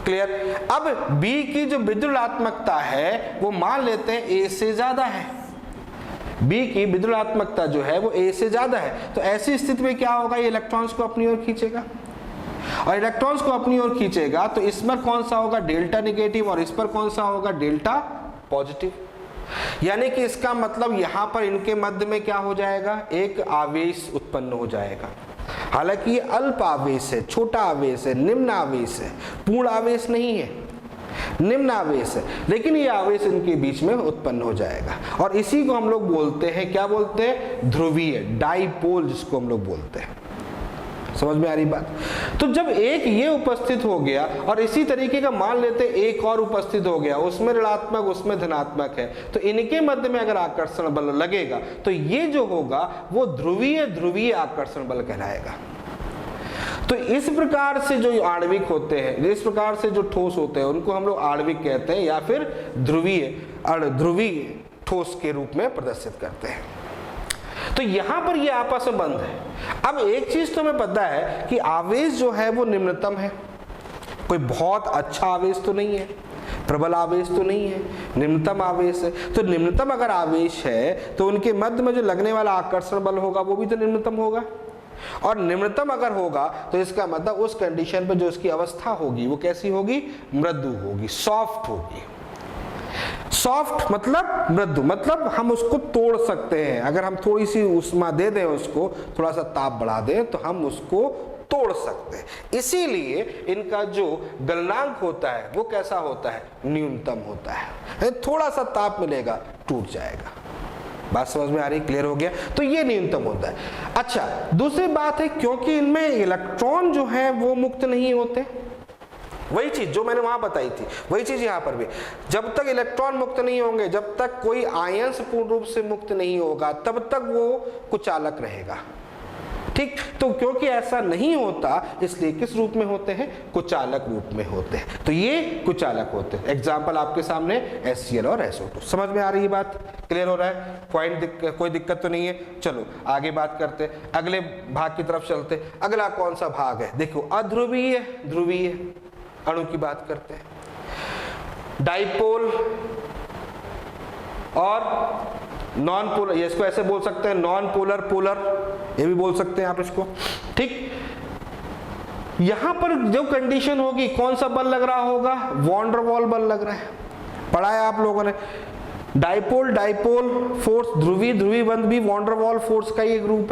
क्लियर। अब B की जो विद्युतात्मकता है वो मान लेते हैं A से ज्यादा है। B की विद्युतात्मकता जो है वो A से ज्यादा है। तो ऐसी स्थिति में क्या होगा, ये इलेक्ट्रॉन्स को अपनी ओर खींचेगा, और इलेक्ट्रॉन्स को अपनी ओर खींचेगा तो इस पर कौन सा होगा? डेल्टा निगेटिव, और इस पर कौन सा होगा? Delta positive. यानी कि इसका मतलब यहां पर इनके मध्य में क्या हो जाएगा? एक आवेश उत्पन्न हो जाएगा। हालांकि ये अल्प आवेश है, छोटा आवेश है, निम्न आवेश है, पूर्ण आवेश नहीं है, निम्न आवेश है, लेकिन ये आवेश इनके बीच में उत्पन्न हो जाएगा। और इसी को हम लोग बोलते हैं, क्या बोलते हैं? ध्रुवीय, डाइपोल जिसको हम लोग बोलते हैं। समझ में आ रही बात? तो जब एक ये उपस्थित हो गया और इसी तरीके का मान लेते एक और उपस्थित हो गया, उसमें ऋणात्मक उसमें धनात्मक है, तो इनके मध्य में अगर आकर्षण बल लगेगा तो ये जो होगा वो ध्रुवीय ध्रुवीय आकर्षण बल कहलाएगा। तो इस प्रकार से जो आणविक होते हैं, इस प्रकार से जो ठोस होते हैं उनको हम लोग आणविक कहते हैं, या फिर ध्रुवीय ठोस के रूप में प्रदर्शित करते हैं। तो यहां पर ये आपस में बंद है। अब एक चीज तो हमें पता है कि आवेश जो है वो निम्नतम है, कोई बहुत अच्छा आवेश तो नहीं है, प्रबल आवेश तो नहीं है, निम्नतम आवेश है। तो निम्नतम अगर आवेश है तो उनके मध्य में जो लगने वाला आकर्षण बल होगा वो भी तो निम्नतम होगा, और निम्नतम अगर होगा तो इसका मतलब उस कंडीशन पर जो उसकी अवस्था होगी वो कैसी होगी? मृदु होगी, सॉफ्ट होगी। सॉफ्ट मतलब मृदु, मतलब हम उसको तोड़ सकते हैं। अगर हम थोड़ी सी उष्मा दे दें, उसको थोड़ा सा ताप बढ़ा दें तो हम उसको तोड़ सकते हैं। इसीलिए इनका जो गलनांक होता है वो कैसा होता है? न्यूनतम होता है। थोड़ा सा ताप मिलेगा टूट जाएगा। बात समझ में आ रही? क्लियर हो गया? तो ये न्यूनतम होता है। अच्छा, दूसरी बात है क्योंकि इनमें इलेक्ट्रॉन जो है वो मुक्त नहीं होते, वही चीज जो मैंने वहां बताई थी वही चीज यहां पर भी। जब तक इलेक्ट्रॉन मुक्त नहीं होंगे, जब तक कोई आयंस पूर्ण रूप से मुक्त नहीं होगा, तब तक वो कुचालक रहेगा, ठीक। तो क्योंकि ऐसा नहीं होता इसलिए किस रूप में होते हैं? कुचालक रूप में होते हैं। तो ये कुचालक होते हैं। एग्जाम्पल आपके सामने HCl और SO2। समझ में आ रही है बात? क्लियर हो रहा है? कोई दिक्कत तो नहीं है? चलो आगे बात करते, अगले भाग की तरफ चलते। अगला कौन सा भाग है? देखो, अध्रुवीय ध्रुवीय। अणु की बात करते हैं। डाइपोल और नॉन पोलर, ये इसको ऐसे बोल सकते हैं नॉन पोलर पोलर, ये भी बोल सकते हैं आप इसको, ठीक। यहां पर जो कंडीशन होगी, कौन सा बल लग रहा होगा, वॉन डर वाल बल लग रहा है, पढ़ा है आप लोगों ने। डाइपोल डाइपोल फोर्स, ध्रुवी ध्रुवी बंध भी वॉन डर वाल फोर्स का ही एक रूप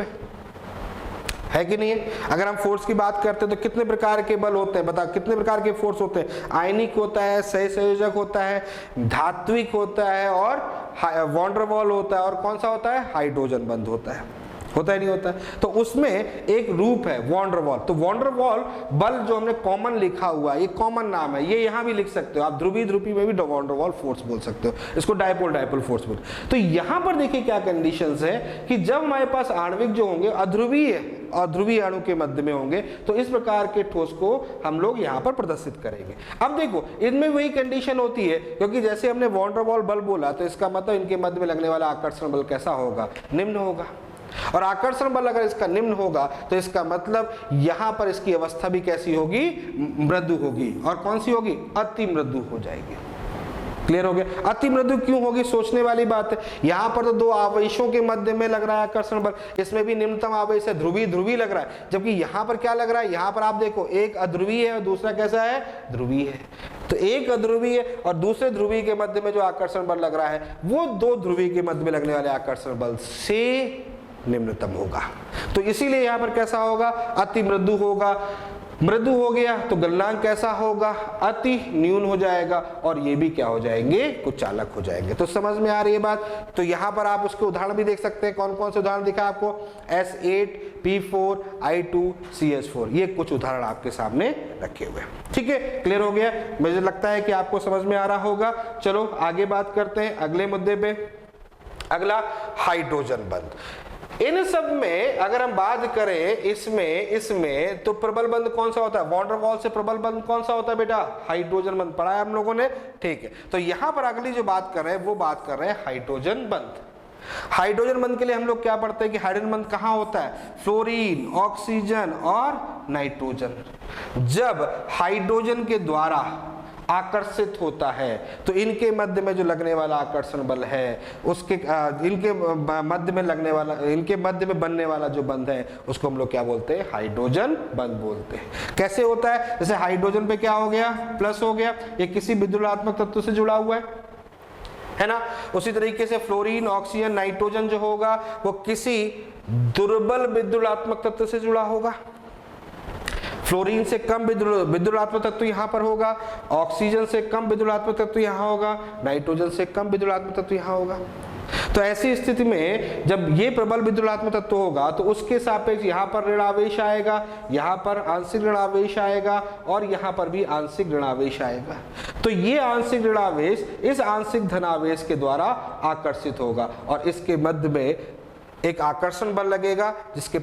है कि नहीं है। अगर हम फोर्स की बात करते हैं तो कितने प्रकार के बल होते हैं, बता कितने प्रकार के फोर्स होते हैं, आयनिक होता है, सहसंयोजक होता है, धात्विक होता है और वॉन डर वाल होता है, और कौन सा होता है, हाइड्रोजन बंध होता है नहीं होता है। तो उसमें एक रूप है वॉन डर वाल। तो वॉन डर वाल बल जो हमने कॉमन लिखा हुआ है, ये कॉमन नाम है, ये यहां भी लिख सकते हो आप, ध्रुवी ध्रुवी में भी वॉन डर वाल फोर्स बोल सकते हो, इसको डाइपोल डाइपोल फोर्स बोल। तो यहां पर देखिए क्या कंडीशंस है कि जब हमारे पास आणविक जो होंगे अध्रुवीय और ध्रुवीय अणु के मध्य में होंगे, तो इस प्रकार के ठोस को हम लोग यहां पर प्रदर्शित करेंगे। अब देखो इनमें वही कंडीशन होती है, क्योंकि जैसे हमने वॉन डर वाल बल बोला, तो इसका मतलब इनके मध्य में लगने वाला आकर्षण बल कैसा होगा, निम्न होगा। और आकर्षण बल अगर इसका निम्न होगा तो इसका मतलब यहां पर इसकी अवस्था भी कैसी होगी, मृदु होगी। और कौन सी होगी, अति मृदु हो जाएगी। क्लियर हो गया। अति मृदु क्यों होगी, सोचने वाली बात है। यहां पर तो दो आवेशों के मध्य में लग रहा है आकर्षण बल, इसमें भी निम्नतम आवेश है, ध्रुवी ध्रुवी लग रहा है, जबकि यहां पर क्या लग रहा है, यहां पर आप देखो एक अध्रुवीय है और दूसरा कैसा है, ध्रुवीय है। तो एक अध्रुवीय और दूसरे ध्रुवीय के मध्य में जो आकर्षण बल लग रहा है, वो दो ध्रुवीय के मध्य में लगने वाले आकर्षण बल से निम्नतम होगा। तो इसीलिए यहां पर कैसा होगा, अति मृदु होगा। मृदु हो गया तो गलनांक कैसा होगा, अति न्यून हो जाएगा, और ये भी क्या हो जाएंगे, कुछ चालक हो जाएंगे। तो समझ में आ रही है बात। तो यहां पर आप उसके उदाहरण भी देख सकते हैं, कौन कौन से उदाहरण दिखा आपको, S8 P4 I2 CS4, ये कुछ उदाहरण आपके सामने रखे हुए हैं। ठीक है, क्लियर हो गया। मुझे लगता है कि आपको समझ में आ रहा होगा। चलो आगे बात करते हैं अगले मुद्दे पे। अगला हाइड्रोजन बंध। इन सब में अगर हम बात करें इसमें तो प्रबल बंध कौन सा होता है, वॉन डर वाल से प्रबल बंध कौन सा होता है बेटा, हाइड्रोजन बंध, पढ़ा है हम लोगों ने। ठीक है, तो यहां पर अगली जो बात कर रहे हैं वो बात कर रहे हैं हाइड्रोजन बंध। हाइड्रोजन बंध के लिए हम लोग क्या पढ़ते हैं कि हाइड्रोजन बंध कहां होता है, फ्लोरीन, ऑक्सीजन और नाइट्रोजन। जब हाइड्रोजन के द्वारा आकर्षित होता है तो इनके मध्य में जो लगने वाला आकर्षण बल है, उसके इनके मध्य में लगने वाला, इनके मध्य में बनने वाला जो बंध है उसको हम लोग क्या बोलते हैं, हाइड्रोजन बंध बोलते हैं। कैसे होता है, जैसे हाइड्रोजन पे क्या हो गया, प्लस हो गया, ये किसी विद्युतात्मक तत्व से जुड़ा हुआ है ना। उसी तरीके से फ्लोरीन, ऑक्सीजन, नाइट्रोजन जो होगा वो किसी दुर्बल विद्युतात्मक तत्व से जुड़ा होगा। फ्लोरीन से कम विद्युतात्मक तत्व यहां पर होगा, ऑक्सीजन से कम विद्युतात्मक तत्व यहां होगा, नाइट्रोजन से कम विद्युतात्मक तत्व यहां होगा। तो ऐसी स्थिति में जब ये प्रबल विद्युतात्मक तत्व होगा तो उसके सापेक्ष यहाँ पर ऋण आवेश आएगा, यहाँ पर आंशिक ऋण आवेश आएगा और यहाँ पर भी आंशिक ऋण आवेश आएगा। तो ये आंशिक ऋण आवेश इस आंशिक धन आवेश के द्वारा आकर्षित होगा और इसके मध्य में एक आकर्षण बल लगेगा, जिसके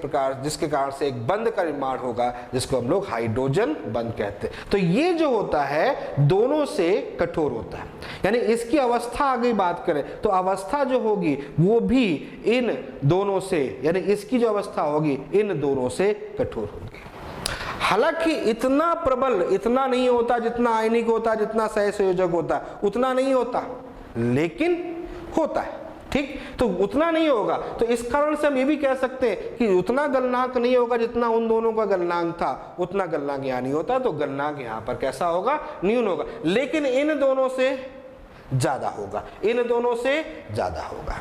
कारण से एक बंध का निर्माण होगा, जिसको हम लोग हाइड्रोजन बंध कहते हैं। तो ये जो होता है दोनों से कठोर होता है, यानी इसकी अवस्था आगे बात करें तो अवस्था जो होगी वो भी इन दोनों से, यानी इसकी जो अवस्था होगी इन दोनों से कठोर होगी। हालांकि इतना प्रबल इतना नहीं होता जितना आयनिक होता, जितना सहसंयोजक होता, उतना नहीं होता, लेकिन होता है। ठीक, तो उतना नहीं होगा। तो इस कारण से हम ये भी कह सकते हैं कि उतना गलनांक नहीं होगा जितना उन दोनों का गलनांक था, उतना गलनांक यहाँ नहीं होता। तो गलनांक यहाँ पर कैसा होगा, न्यून होगा, लेकिन इन दोनों से ज्यादा होगा, इन दोनों से ज्यादा होगा।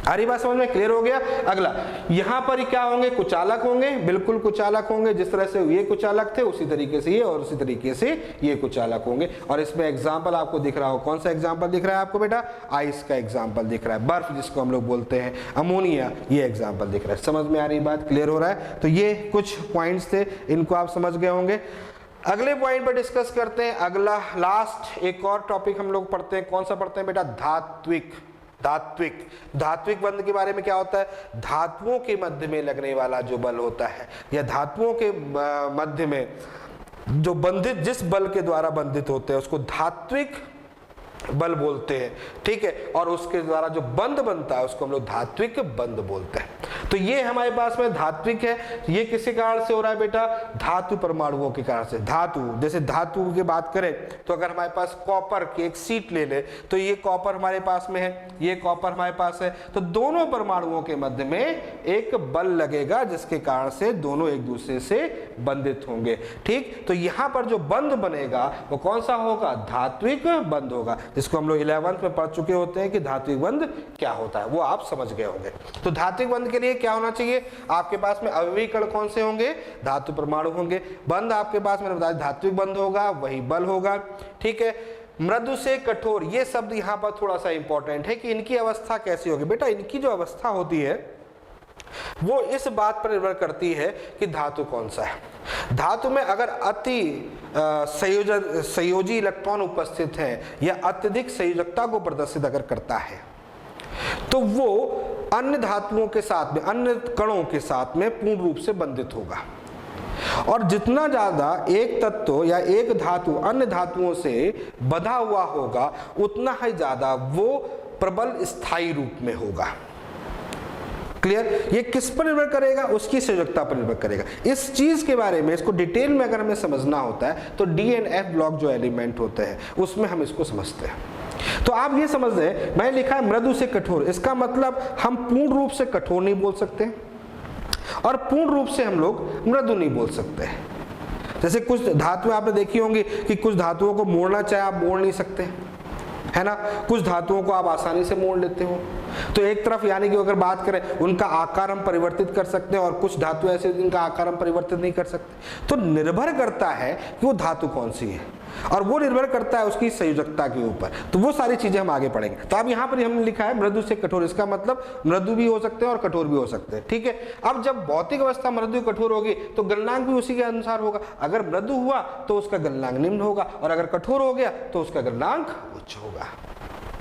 हरी बात समझ में, क्लियर हो गया। अगला यहां पर क्या होंगे, कुचालक होंगे, बिल्कुल कुचालक होंगे। जिस तरह से ये कुचालक थे उसी तरीके से ये और उसी तरीके से ये कुचालक होंगे। और इसमें एग्जाम्पल आपको दिख रहा हो, कौन सा एग्जाम्पल दिख रहा है आपको बेटा, आइस का एग्जाम्पल दिख रहा है, बर्फ जिसको हम लोग बोलते हैं, अमोनिया, ये एग्जाम्पल दिख रहा है। समझ में आ रही बात, क्लियर हो रहा है। तो ये कुछ पॉइंट्स थे, इनको आप समझ गए होंगे। अगले पॉइंट पर डिस्कस करते हैं। अगला लास्ट एक और टॉपिक हम लोग पढ़ते हैं, कौन सा पढ़ते हैं बेटा, धात्विक। धात्विक बंध के बारे में क्या होता है, धातुओं के मध्य में लगने वाला जो बल होता है या धातुओं के मध्य में जो बंधित, जिस बल के द्वारा बंधित होते हैं उसको धात्विक बल बोलते हैं। ठीक है, और उसके द्वारा जो बंध बनता है उसको हम लोग धात्विक बंध बोलते हैं। तो ये हमारे पास में धात्विक है। ये किसके कारण से हो रहा है बेटा? धातु परमाणुओं के कारण से। धातु, जैसे धातु की बात करें तो अगर हमारे पास कॉपर की एक शीट ले ले तो ये कॉपर हमारे पास में है, ये कॉपर हमारे पास है, तो दोनों परमाणुओं के मध्य में एक बल लगेगा जिसके कारण से दोनों एक दूसरे से बंधित होंगे। ठीक, तो यहां पर जो बंध बनेगा वो कौन सा होगा? धात्विक बंध होगा, जिसको हम लोग 11th में पढ़ चुके होते हैं कि धात्विक बंध क्या होता है, वो आप समझ गए होंगे। तो धात्विक बंध के लिए क्या होना चाहिए? आपके पास में अवयवी कण कौन से होंगे? धातु परमाणु होंगे। बंध आपके पास मैंने बताया धात्विक बंध होगा, वही बल होगा। ठीक है, मृदु से कठोर, ये शब्द यहां पर थोड़ा सा इंपॉर्टेंट है कि इनकी अवस्था कैसी होगी। बेटा इनकी जो अवस्था होती है वो इस बात पर निर्भर करती है कि धातु कौन सा है। धातु में अगर अति संयोजी इलेक्ट्रॉन उपस्थित है या अत्यधिक संयोजकता को प्रदर्शित अगर करता है तो वो अन्य धातुओं के साथ में, अन्य कणों के साथ में पूर्ण रूप से बंधित होगा। और जितना ज्यादा एक तत्व या एक धातु अन्य धातुओं से बंधा हुआ होगा उतना ही ज्यादा वो प्रबल स्थायी रूप में होगा। क्लियर? ये किस पर निर्भर करेगा? उसकी संयोजकता पर निर्भर करेगा। इस चीज के बारे में, इसको डिटेल में अगर हमें समझना होता है तो डी एंड एफ ब्लॉक जो एलिमेंट होते हैं उसमें हम इसको समझते हैं। तो आप ये समझ रहे, मैंने लिखा है मृदु से कठोर, इसका मतलब हम पूर्ण रूप से कठोर नहीं बोल सकते और पूर्ण रूप से हम लोग मृदु नहीं बोल सकते। जैसे कुछ धातुएं आपने देखी होंगी कि कुछ धातुओं को मोड़ना चाहे आप मोड़ नहीं सकते, है ना, कुछ धातुओं को आप आसानी से मोड़ लेते हो। तो एक तरफ यानी कि अगर बात करें उनका आकार हम परिवर्तित कर सकते हैं और कुछ धातु ऐसे जिनका आकार हम परिवर्तित नहीं कर सकते। तो निर्भर करता है कि वो धातु कौन सी है और वो निर्भर करता है उसकी संयोजकता के ऊपर। तो वो सारी चीजें हम आगे पढ़ेंगे। तो अब यहाँ पर हमने लिखा है मृदु से कठोर, इसका मतलब मृदु भी हो सकते हैं और कठोर भी हो सकते हैं। ठीक है, अब जब भौतिक अवस्था मृदु कठोर होगी तो गलनांक भी उसी के अनुसार होगा। अगर मृदु हुआ तो उसका गलनांक निम्न होगा और अगर कठोर हो गया तो उसका गलनांक उच्च होगा।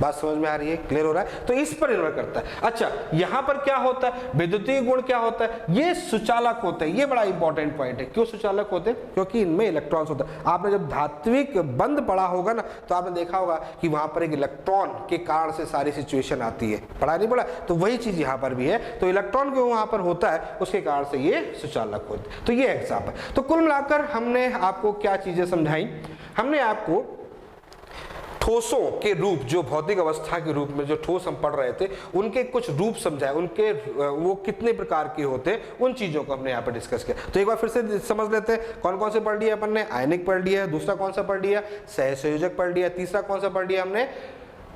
बात समझ में आ रही है? क्लियर हो रहा है? तो इस पर निर्भर करता है। अच्छा, यहां पर क्या होता है? विद्युतीय गुण क्या होता है? ये सुचालक होते हैं। ये बड़ा इंपॉर्टेंट पॉइंट है। क्यों सुचालक होते हैं? क्योंकि इनमें इलेक्ट्रॉन्स होता है। आपने जब धात्विक बंध पढ़ा होगा ना तो आपने देखा होगा कि वहां पर एक इलेक्ट्रॉन के कारण से सारी सिचुएशन आती है। पढ़ा नहीं पढ़ा? तो वही चीज यहां पर भी है। तो इलेक्ट्रॉन जो वहां पर होता है उसके कारण से ये सुचालक होते हैं। तो ये एग्जाम्पल। तो कुल मिलाकर हमने आपको क्या चीजें समझाई? हमने आपको ठोसों के रूप, जो भौतिक अवस्था के रूप में जो ठोस हम पढ़ रहे थे उनके कुछ रूप समझाए, उनके वो कितने प्रकार के होते हैं, उन चीजों को हमने यहाँ पर डिस्कस किया। तो एक बार फिर से समझ लेते हैं कौन कौन से पढ़ लिया अपन ने? आयनिक पढ़ लिया, दूसरा कौन सा पढ़ लिया? सहसंयोजक पढ़ लिया, तीसरा कौन सा पढ़ लिया हमने?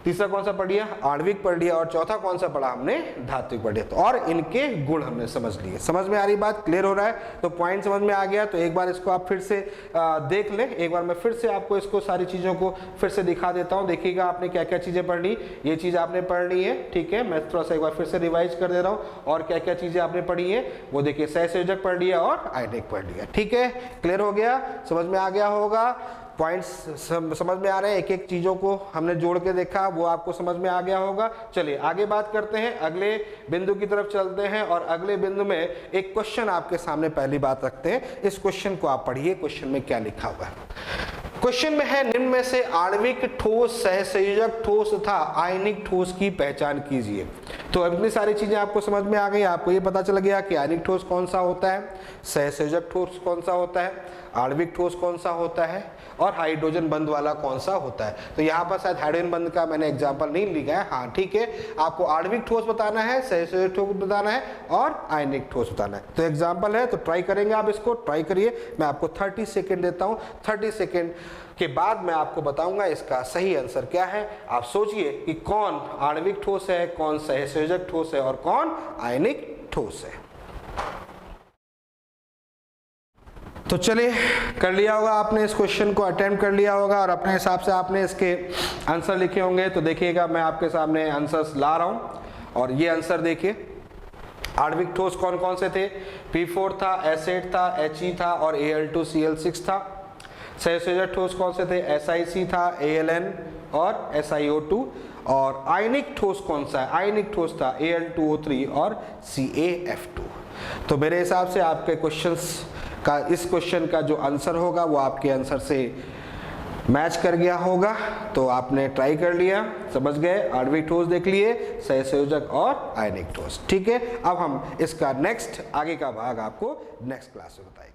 तीसरा कौन सा पढ़ लिया? आणविक पढ़ लिया, और चौथा कौन सा पढ़ा हमने? धात्विक पढ़ लिया। तो और इनके गुण हमने समझ लिए। समझ में आ रही बात? क्लियर हो रहा है? तो पॉइंट समझ में आ गया? तो एक बार इसको आप फिर से देख लें। एक बार मैं फिर से आपको इसको सारी चीजों को फिर से दिखा देता हूं। देखिएगा आपने क्या क्या चीजें पढ़ ली। ये चीज आपने पढ़ ली है, ठीक है। मैं थोड़ा सा एक बार फिर से रिवाइज कर दे रहा हूँ। और क्या क्या चीजें आपने पढ़ी है वो देखिए, सहसंयोजक पढ़ लिया और आयनिक पढ़ लिया। ठीक है, क्लियर हो गया? समझ में आ गया होगा? पॉइंट्स समझ में आ रहे हैं? एक एक चीजों को हमने जोड़ के देखा, वो आपको समझ में आ गया होगा। चलिए आगे बात करते हैं, अगले बिंदु की तरफ चलते हैं। और अगले बिंदु में एक क्वेश्चन आपके सामने पहली बात रखते हैं। इस क्वेश्चन को आप पढ़िए। क्वेश्चन में क्या लिखा हुआ है? क्वेश्चन में है, निम्न में से आणविक ठोस, सहसंयोजक ठोस तथा आयनिक ठोस की पहचान कीजिए। तो इतनी सारी चीजें आपको समझ में आ गई। आपको ये पता चल गया कि आयनिक ठोस कौन सा होता है, सहसंयोजक ठोस कौन सा होता है, आणविक ठोस कौन सा होता है और हाइड्रोजन बंध वाला कौन सा होता है। तो यहाँ पर शायद हाइड्रोजन बंध का मैंने एग्जांपल नहीं लिखा है। हाँ ठीक है, आपको आणविक ठोस बताना है, सहसंयोजक ठोस बताना है और आयनिक ठोस बताना है। तो एग्जांपल है, तो ट्राई करेंगे। आप इसको ट्राई करिए। मैं आपको 30 सेकेंड देता हूँ। 30 सेकेंड के बाद मैं आपको बताऊंगा इसका सही आंसर क्या है। आप सोचिए कि कौन आणविक ठोस है, कौन सहसंयोजक ठोस है और कौन आयनिक ठोस है। तो चलिए, कर लिया होगा आपने, इस क्वेश्चन को अटेम्प्ट कर लिया होगा और अपने हिसाब से आपने इसके आंसर लिखे होंगे। तो देखिएगा मैं आपके सामने आंसर्स ला रहा हूं और ये आंसर देखिए। आणविक ठोस कौन कौन से थे? P4 था, S8 था, He था और Al2Cl6 था। सहसंयोजक ठोस कौन से थे? SiC था, Aln और SiO2। और आयनिक ठोस कौन सा है? आयनिक ठोस था Al2O3 और CaF2। तो मेरे हिसाब से आपके क्वेश्चंस का, इस क्वेश्चन का जो आंसर होगा वो आपके आंसर से मैच कर गया होगा। तो आपने ट्राई कर लिया। समझ गए, आणविक ठोस देख लिए, सहसंयोजक और आयनिक ठोस। ठीक है, अब हम इसका नेक्स्ट आगे का भाग आपको नेक्स्ट क्लास में बताएंगे।